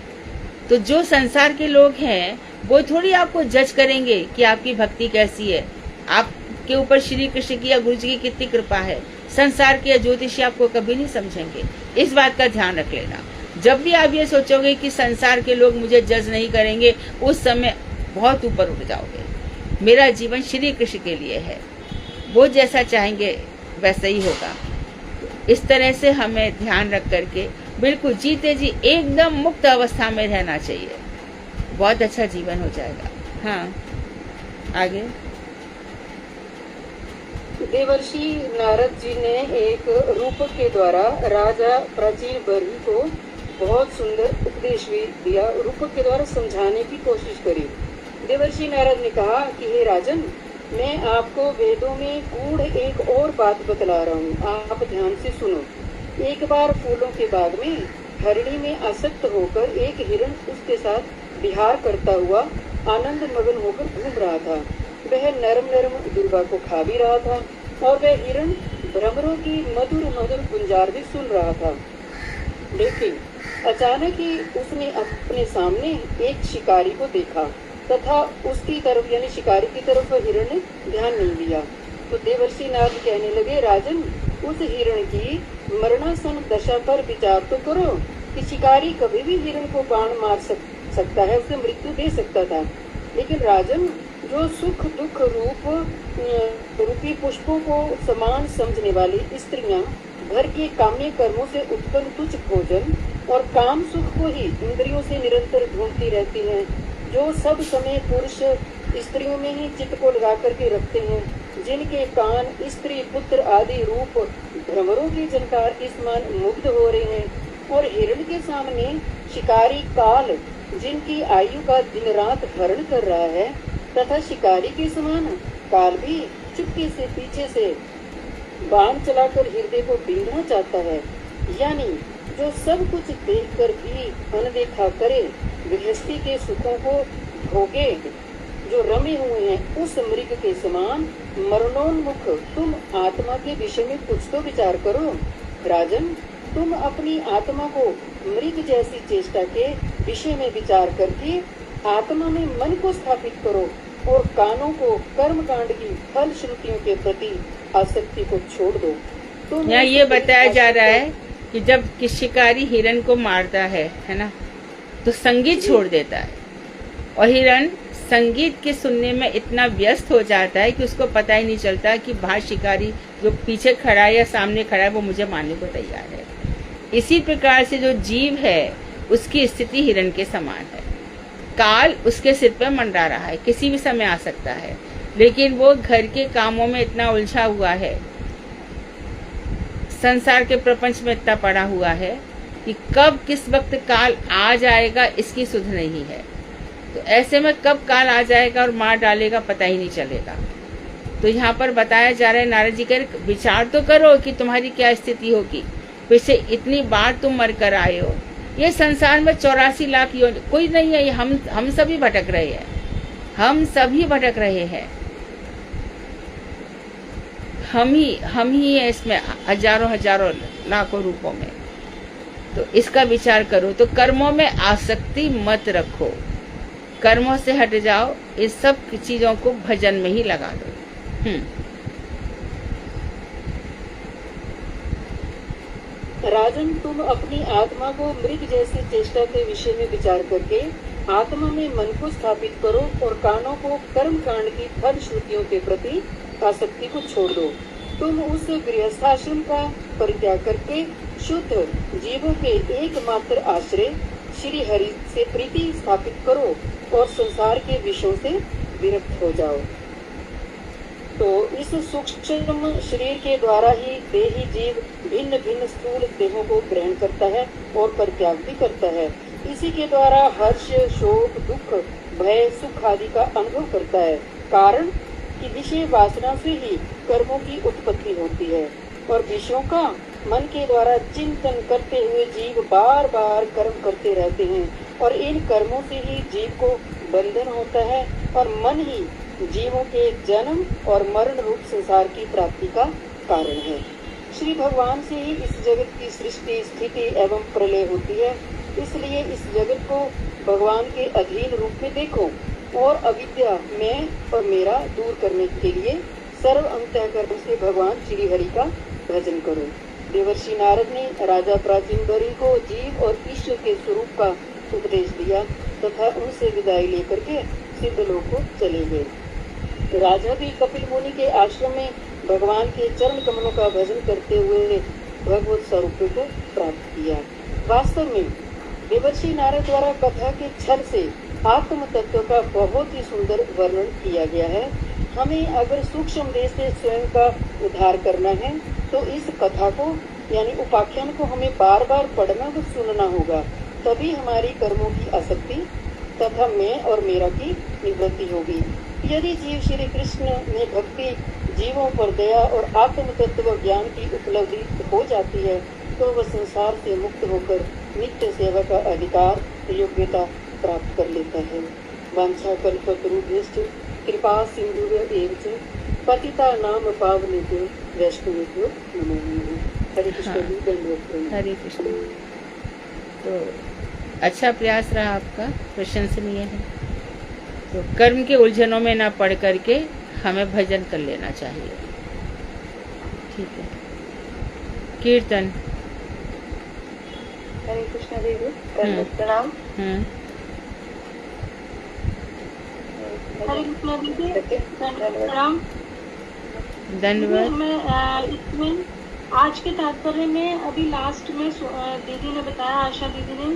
तो जो संसार के लोग हैं वो थोड़ी आपको जज करेंगे कि आपकी भक्ति कैसी है, आपके ऊपर श्री कृष्ण की या गुरु जी की कितनी कृपा है। संसार के ज्योतिषी आपको कभी नहीं समझेंगे, इस बात का ध्यान रख लेना। जब भी आप ये सोचोगे कि संसार के लोग मुझे जज नहीं करेंगे, उस समय बहुत ऊपर उठ जाओगे। मेरा जीवन श्री कृष्ण के लिए है, वो जैसा चाहेंगे वैसा ही होगा। इस तरह से हमें ध्यान रख करके बिल्कुल जीते जी एकदम मुक्त अवस्था में रहना चाहिए, बहुत अच्छा जीवन हो जाएगा। हाँ, आगे। देवर्षि नारद जी ने एक रूपक के द्वारा राजा प्राचीन बर्ही को बहुत सुंदर उपदेश भी दिया, रूपक के द्वारा समझाने की कोशिश करी। देवर्षि नारद ने कहा कि हे राजन, मैं आपको वेदों में गूढ़ एक और बात बतला रहा हूँ, आप ध्यान से सुनो। एक बार फूलों के बाग में हरिणी में आसक्त होकर एक हिरण उसके साथ विहार करता हुआ आनंद मगन होकर घूम रहा था। वह नरम नरम दुर्वा को खा भी रहा था और वह हिरण भ्रमरों की मधुर मधुर गुंजार भी सुन रहा था। लेकिन अचानक ही उसने अपने सामने एक शिकारी को देखा तथा उसकी तरफ यानी शिकारी की तरफ हिरण ने ध्यान नहीं दिया। तो देवर्षि नारद कहने लगे, राजन, उस हिरण की मरणासन दशा पर विचार तो करो कि शिकारी कभी भी हिरण को बाण मार सकता है, उसे मृत्यु दे सकता था। लेकिन राजन, जो सुख दुख रूपी पुष्पों को समान समझने वाली स्त्रियां घर के काम्य कर्मों से उत्पन्न तुच्छ भोजन और काम सुख को ही इंद्रियों से निरंतर ढूंढती रहती हैं, जो सब समय पुरुष स्त्रियों में ही चित्त को लगा करके रखते हैं, जिनके कान स्त्री पुत्र आदि रूप भ्रमरों के जनकार के समान मुग्ध हो रहे हैं, और हिरण के सामने शिकारी काल जिनकी आयु का दिन रात हरण कर रहा है, तथा शिकारी के समान काल भी चुपके से पीछे से बाण चलाकर हृदय को बींधना चाहता है। यानी जो सब कुछ देखकर भी अनदेखा करे, गृहस्थी के सुखों को भोगे, जो रमे हुए हैं, उस मृग के समान मरणोन्मुख तुम आत्मा के विषय में कुछ तो विचार करो। राजन, तुम अपनी आत्मा को मृग जैसी चेष्टा के विषय में विचार करके आत्मा में मन को स्थापित करो और कानों को कर्म कांड की फल श्रुतियों के प्रति आसक्ति को छोड़ दो। तो यहाँ ये बताया जा रहा है कि जब किसी शिकारी हिरण को मारता है ना, तो संगीत छोड़ देता है, और हिरण संगीत के सुनने में इतना व्यस्त हो जाता है कि उसको पता ही नहीं चलता कि बाहर शिकारी जो पीछे खड़ा है या सामने खड़ा है वो मुझे मारने को तैयार है। इसी प्रकार से जो जीव है उसकी स्थिति हिरण के समान है। काल उसके सिर पे मंडरा रहा है, किसी भी समय आ सकता है, लेकिन वो घर के कामों में इतना उलझा हुआ है, संसार के प्रपंच में इतना पड़ा हुआ है कि कब किस वक्त काल आ जाएगा इसकी सुध नहीं है। तो ऐसे में कब काल आ जाएगा और मार डालेगा पता ही नहीं चलेगा। तो यहाँ पर बताया जा रहा है, नारद जी कह विचार तो करो कि तुम्हारी क्या स्थिति होगी, पिछले इतनी बार तुम मर कर आए हो। ये संसार में 84 लाख योनि कोई नहीं है, हम सभी भटक रहे हैं, हम सभी भटक रहे हैं, हम ही है इसमें हजारों हजारों लाखों रूपों में। तो इसका विचार करो। तो कर्मों में आसक्ति मत रखो, कर्मों से हट जाओ, इस सब चीजों को भजन में ही लगा दो। राजन, तुम अपनी आत्मा को मृग जैसी चेष्टा के विषय में विचार करके आत्मा में मन को स्थापित करो और कानों को कर्म कांड की फल श्रुतियों के प्रति आसक्ति को छोड़ दो। तुम उस गृहस्थाश्रम का परित्याग करके शुद्ध जीवों के एकमात्र आश्रय श्री हरि से प्रीति स्थापित करो और संसार के विषयों से विरक्त हो जाओ। तो इस सूक्ष्म शरीर के द्वारा ही देही जीव भिन्न भिन्न स्थूल देहों को ग्रहण करता है और परित्याग भी करता है। इसी के द्वारा हर्ष, शोक, दुख, भय, सुख आदि का अनुभव करता है। कारण कि विषय वासना से ही कर्मों की उत्पत्ति होती है और विषयों का मन के द्वारा चिंतन करते हुए जीव बार बार कर्म करते रहते हैं और इन कर्मों से ही जीव को बंधन होता है और मन ही जीवों के जन्म और मरण रूप संसार की प्राप्ति का कारण है। श्री भगवान से ही इस जगत की सृष्टि, स्थिति एवं प्रलय होती है। इसलिए इस जगत को भगवान के अधीन रूप में देखो और अविद्या मैं और मेरा दूर करने के लिए सर्व अंतःकरण से भगवान श्री हरि का भजन करो। देवर्षि नारद ने राजा प्राचीन बरी को जीव और ईश्वर के स्वरूप का उपदेश दिया तथा उनसे विदाई लेकर के सिद्धलोक को चले गए। राजा भी कपिल मुनि के आश्रम में भगवान के चरण कमलों का भजन करते हुए भगवत स्वरूप को प्राप्त किया। वास्तव में देवर्षि नारद द्वारा कथा के छल से आत्म तत्व का बहुत ही सुंदर वर्णन किया गया है। हमें अगर सूक्ष्म देश से स्वयं का उद्धार करना है तो इस कथा को यानी उपाख्यान को हमें बार बार पढ़ना व सुनना होगा, तभी हमारी कर्मों की आसक्ति तथा मैं और मेरा की निवृत्ति होगी। यदि जीव श्री कृष्ण में भक्ति जीवों पर दया और आत्म तत्व ज्ञान की उपलब्धि हो जाती है तो वह संसार से मुक्त होकर नित्य सेवा का अधिकार योग्यता प्राप्त कर लेता है। वांछा कल्पतरुभ्यश्च कृपा सिंधुभ्येव च पतिता नाम पावनेभ्यो वैष्णवेभ्यो नमो नमः। हरे कृष्ण जी, दंडवत प्रणाम। हरे कृष्ण। तो अच्छा प्रयास रहा आपका, प्रशंसनीय है। तो कर्म के उलझनों में ना पड़ करके हमें भजन कर लेना चाहिए। ठीक है। कीर्तन। हरे कृष्ण देवी, दंडवत प्रणाम। हरे कृष्ण दीदी, प्रणाम। धन्यवाद। मैं इसमें आज के तात्पर्य में अभी लास्ट में दीदी ने बताया, आशा दीदी ने,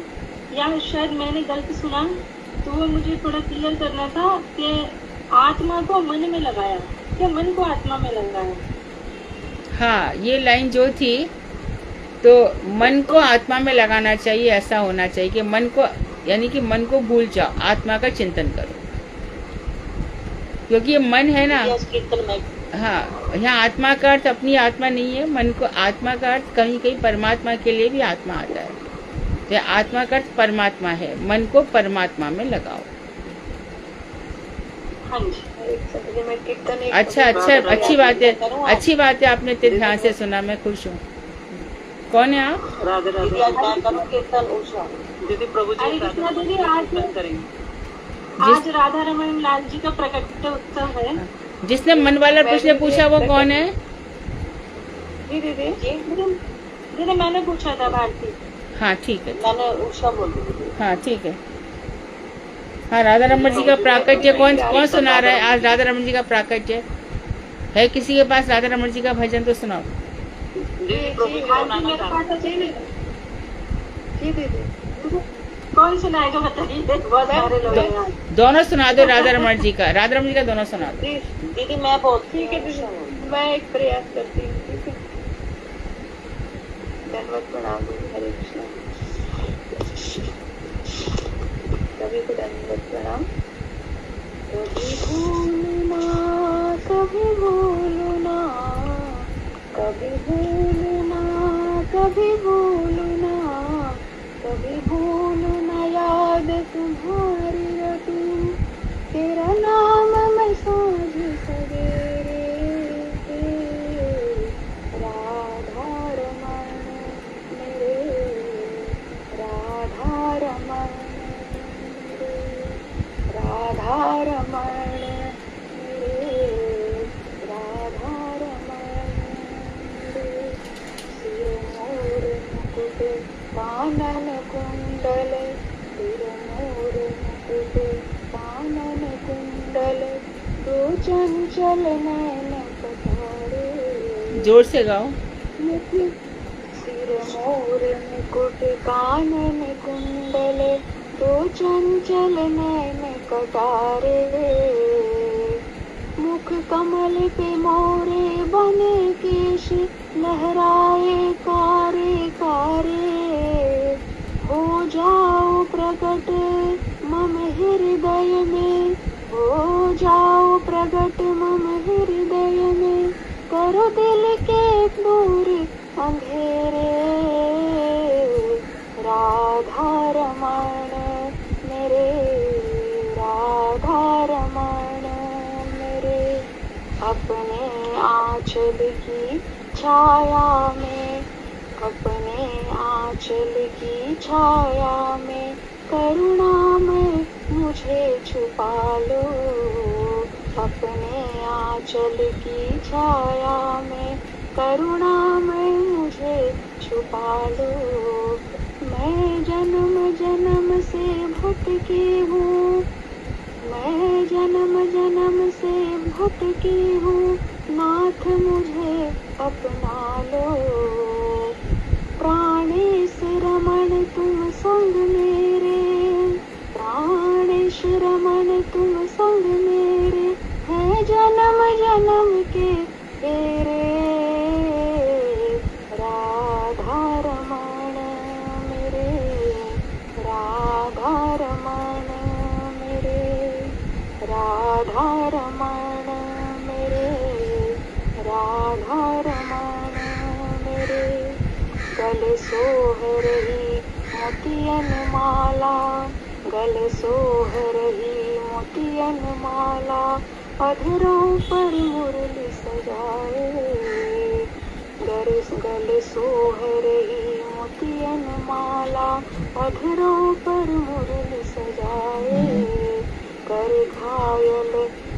या शायद मैंने गलत सुना, तो वो मुझे थोड़ा क्लियर करना था कि आत्मा को मन में लगाया, क्या मन को आत्मा में लगाया? हाँ, ये लाइन जो थी, तो मन को आत्मा में लगाना चाहिए, ऐसा होना चाहिए कि मन को, यानी कि मन को भूल जाओ, आत्मा का चिंतन करो, क्योंकि ये मन है ना। हाँ, यहाँ आत्मा का अर्थ अपनी आत्मा नहीं है, मन को, आत्मा का अर्थ कहीं कहीं परमात्मा के लिए भी आत्मा आता है। तो आत्मा का अर्थ परमात्मा है, मन को परमात्मा में लगाओ। हाँ जी। अच्छा, अच्छी बात है, अच्छी बात है, आपने इतने ध्यान से सुना, मैं खुश हूँ। कौन है आप? राधे राधे। दीदी प्रभु जी दीदी, आज राधा रमन लाल जी का प्रकट उत्सव है। जिसने मन वाला प्रश्न पूछा वो कौन है? दीदी मैंने पूछा था, भारती। हाँ ठीक है, मैंने उषा बोली। हाँ ठीक है। हाँ, राधा रमन जी का प्राकट्य कौन सुना रहा है आज? राधा रमन जी का प्राकट्य है किसी के पास? राधा रमन जी का भजन तो सुनाओ। कौन सुनाएगा बताइए, बहुत सारे लोग हैं। दोनों सुना दो, राधा रमन जी का, राधा रमन जी का दोनों सुना दो। दीदी मैं बहुत ठीक है दीदी, मैं एक प्रयास करती हूँ। ठीक है, दंडवत प्रणाम दीदी। हरे कृष्ण। सभी को दंडवत प्रणाम। कभी भूलना, कभी भूलना, कभी भूलना, कभी भूलना, कभी भूलना याद तुम्हारी रटूं, तेरा नाम मैं सांझ सवेरे, राधा रमण मेरे, राधा रमण मेरे, राधा रमण मेरे, राधा रमण मेरे। सिर मोर मुकुट कानन कुंडल, सिर मोर मुकुट कानन कुंडल, दो चंचल नैन कटारे। जोर से गाओ। सिर मोर मुकुट कानन कुंडल, दो चंचल नैन कटारे, मुख कमल पे मोरे बने केश, लहराए कारे कारे, हो जाओ प्रकट मम हृदय में, हो जाओ प्रकट मम हृदय में, करो दिल के दूर अंधेरे, राधा रमण मेरे, राधा रमण मेरे। अपने आंचल की छाया में, अपने आंचल की छाया में, करुणामय मुझे छुपा लो अपने आंचल की छाया में, करुणा में मुझे छुपा लो। मैं जन्म जन्म से भटकी हूँ, मैं जन्म जन्म से भटकी हूँ, नाथ मुझे अपना लो। प्राणेश रमण तुम संग मेरे, प्राणेश रमण तुम संग मेरे, है जन्म जन्म के तेरे। राधा रमण मेरे, राधा रमण मेरे, राधा रमण मेरे, राधा रमण मेरे। गले सोह रही मोतियन माला, गले सोह रही मोतियन माला, अधरों पर मुरली सजाए। गले सोह रही मोतियन माला, अधरों पर मुरली सजाए। कर घायल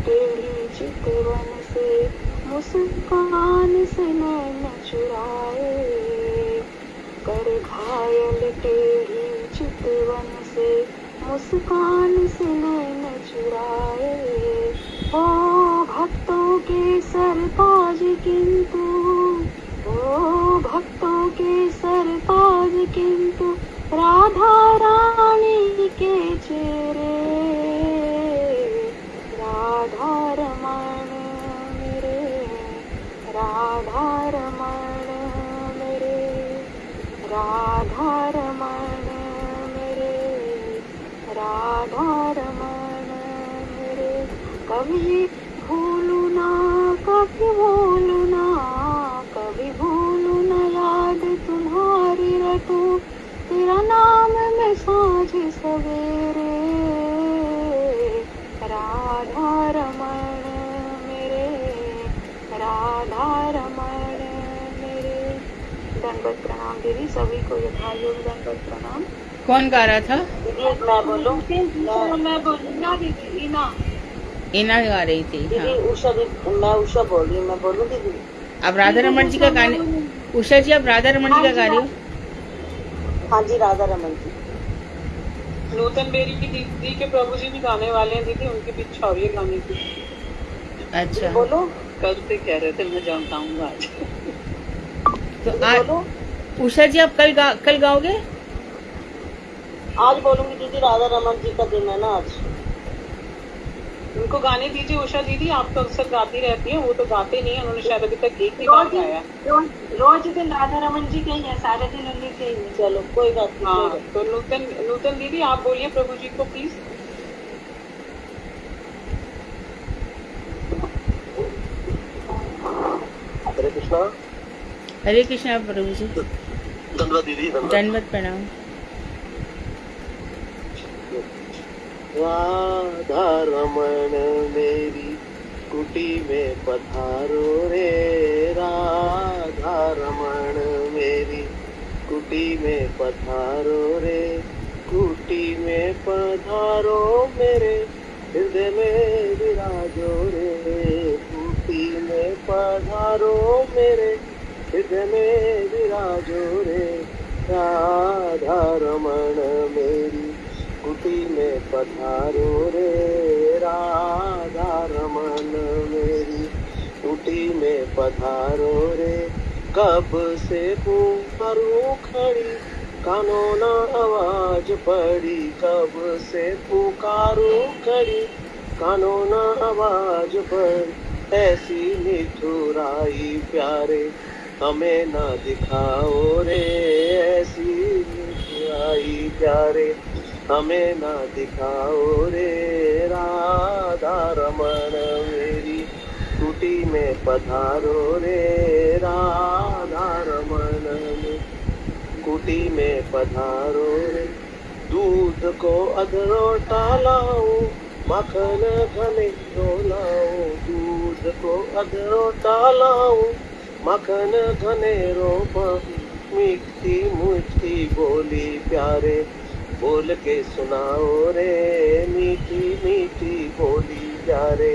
टेढ़ी चितवन से, मुस्कान से नैन चुराए। कर घायल टेढ़ी चितवन से, मुस्कान से नैन चुराए। ओ भक्तों के सरताज किंतु, ओ भक्तों के सरताज किंतु, राधा रानी के चेहरे। राधा रमण मेरे, राधा रमण मेरे, राधा रमण मेरे, राधा रमण मेरे। कभी भूलू ना, कभी भूलू ना, कभी भूलू ना याद तुम्हारी रटूं, तेरा नाम मैं सांझ सवेरे। राधा रमण मेरे, राधा रमण मेरे। दंडवत प्रणाम दीदी, सभी को यथायोग दंडवत प्रणाम। कौन गा रहा था? दीदी एक मैं बोलूं? मैं बोलूँगा दीदी, ईना इना गा रही थी। दीदी हाँ। उषा दीदी, मैं उषा बोल रही हूँ, मैं बोलूं दीदी? अब राधा रमन जी का गाने, उषा जी अब राधा रमन जी का गा रही हो? हाँ जी, राधा रमन जी। नूतन बेरी की दीदी के प्रभु जी भी गाने वाले हैं दीदी, उनकी भी इच्छा हो रही है गाने की। अच्छा, बोलो। कल से कह रहे थे, मैं जानता हूँ आज। तो आज उषा जी आप कल गाओगे? आज बोलूंगी दीदी, राधा रमन जी का दिन है ना आज। उनको गाने दीजिए उषा दीदी, आप तो अक्सर गाती रहती हैं, वो तो गाते नहीं है, उन्होंने शायद अभी तक एक ही बार गाया। रोज दिन राधा रमन जी के ही है, सारे दिन उन्हीं के ही है। चलो कोई बात नहीं। हाँ, तो नूतन दीदी आप बोलिए प्रभु जी को प्लीज। हरे कृष्णा। हरे कृष्णा प्रभु जी। दंडवत दीदी, दंडवत प्रणाम। राधा रमण मेरी कुटी में पधारो रे, राधा रमण मेरी कुटी में पधारो रे, कुटी में पधारो मेरे हृदय में विराजो रे, कुटी में पधारो मेरे हृदय में विराजो रे। राधा रमण मेरी कुटी में पधारो रे, राधा रमन मेरी कुटी में पधारो रे। कब से पुकारूं खड़ी, कानों ना आवाज पड़ी, कब से पुकारूं खड़ी, कानों ना आवाज पड़ी। ऐसी निठुराई प्यारे हमें ना दिखाओ रे, ऐसी निठुराई प्यारे हमें ना दिखाओ रे। राधा रमण मेरी कुटी में पधारो रे, राधा रमण में कुटी में पधारो रे। दूध को अधरोटा लाऊं, माखन घने लाऊं, दूध को अधरोटा लाऊं, माखन घने रोपा। मीठी मुझकी बोली प्यारे बोल के सुनाओ रे मीठी मीठी बोली प्यारे,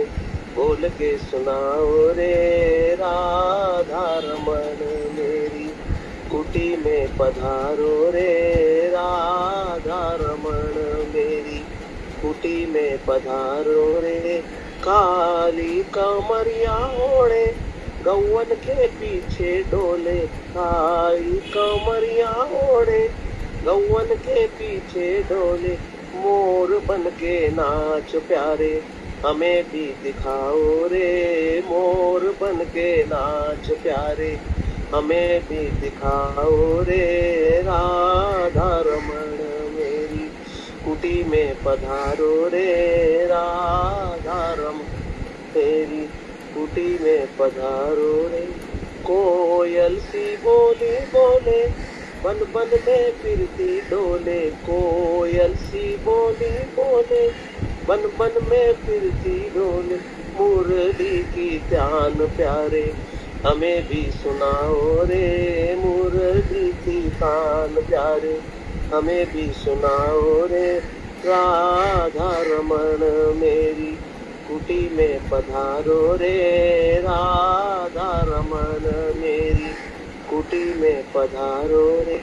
बोल के सुनाओ रे राधा रमन मेरी कुटी में पधारो रे राधा रमन मेरी कुटी में पधारो रे। काली कमरिया ओढ़े गौवन के पीछे डोले, काली कमरिया ओढ़े गौवन के पीछे डोले, मोर बन के नाच प्यारे हमें भी दिखाओ रे, मोर बन के नाच प्यारे हमें भी दिखाओ रे राधा रमन मेरी कुटी में पधारो रे राधा रमन मेरी कुटी में पधारो रे। कोयल सी बोली बोले बन बन में फिरती डोले, कोयल सी बोली बोले बन बन में फिरती डोले, मुरली की ध्यान प्यारे हमें भी सुनाओ रे, मुरली की तान प्यारे हमें भी सुनाओ रे राधा रमन मेरी कुटी में पधारो रे राधा रमन मेरी कुटी में पधारो रे।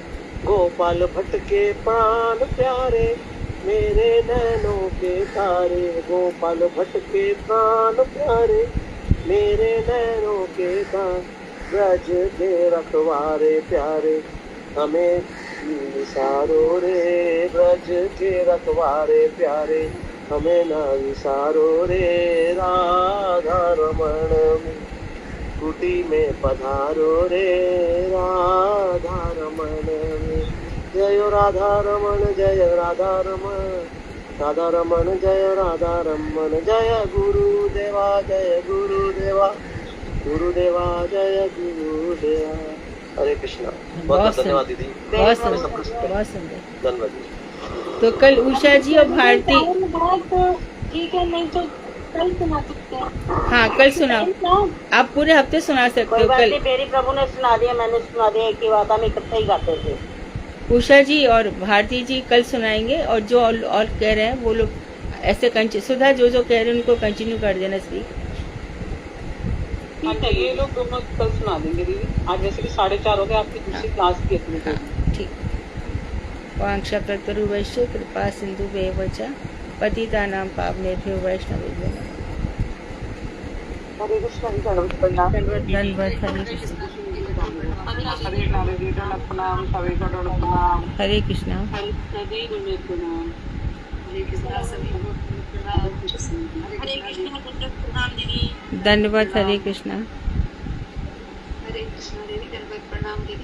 गोपाल भट्ट के प्राण प्यारे मेरे नैनों के तारे, गोपाल भट्ट के प्राण प्यारे मेरे नैनों के तारे, ब्रज के रखवारे प्यारे हमें विसारो रे, ब्रज के रखवारे प्यारे हमें ना विसारो रे राधा रमन कुटी में पधारो रे राधा रमन जय राधा रमन जय राधा रमन, राधा रमन जय राधा रमन, जय गुरुदेवा जय गुरुदेवा, गुरुदेवा जय गुरुदेवा। हरे कृष्णा। बहुत धन्यवाद दीदी, बहुत सुंदर। धन्यवाद जी। तो कल उषा जी और भारती ठीक है, नहीं तो कल सुना सकते हैं। हाँ कल सुनाओ, आप पूरे हफ्ते सुना सकते हो। कल मेरी प्रभु ने सुना दिया, मैंने सुना दिया एक ही बात, हम इकट्ठे ही गाते थे। उषा जी और भारती जी कल सुनाएंगे, और जो और कह रहे हैं वो लोग ऐसे सुधा जो कह रहे हैं उनको कंटिन्यू कर देना स्पीक। ठीक है, ये लोग दोनों कल सुना देंगे दीदी। आज जैसे कि 4:30 हो गए, आपकी दूसरी क्लास की अपनी। ठीक। वांछा कल्पतरु वैश्य कृपा सिंधु वेवचा पतितानां पावनेभ्यो वैष्णवेभ्यो नमः। हरे कृष्ण जी, दंडवत प्रणाम। दंडवत हरे कृष्ण। हरे प्रणाम, सभी का प्रणाम। हरे कृष्णा। हरे प्रणाम। हरे कृष्ण प्रणाम दीदी। दंडवत हरे कृष्णा। हरे कृष्ण दीदी, दंडवत प्रणाम दीदी।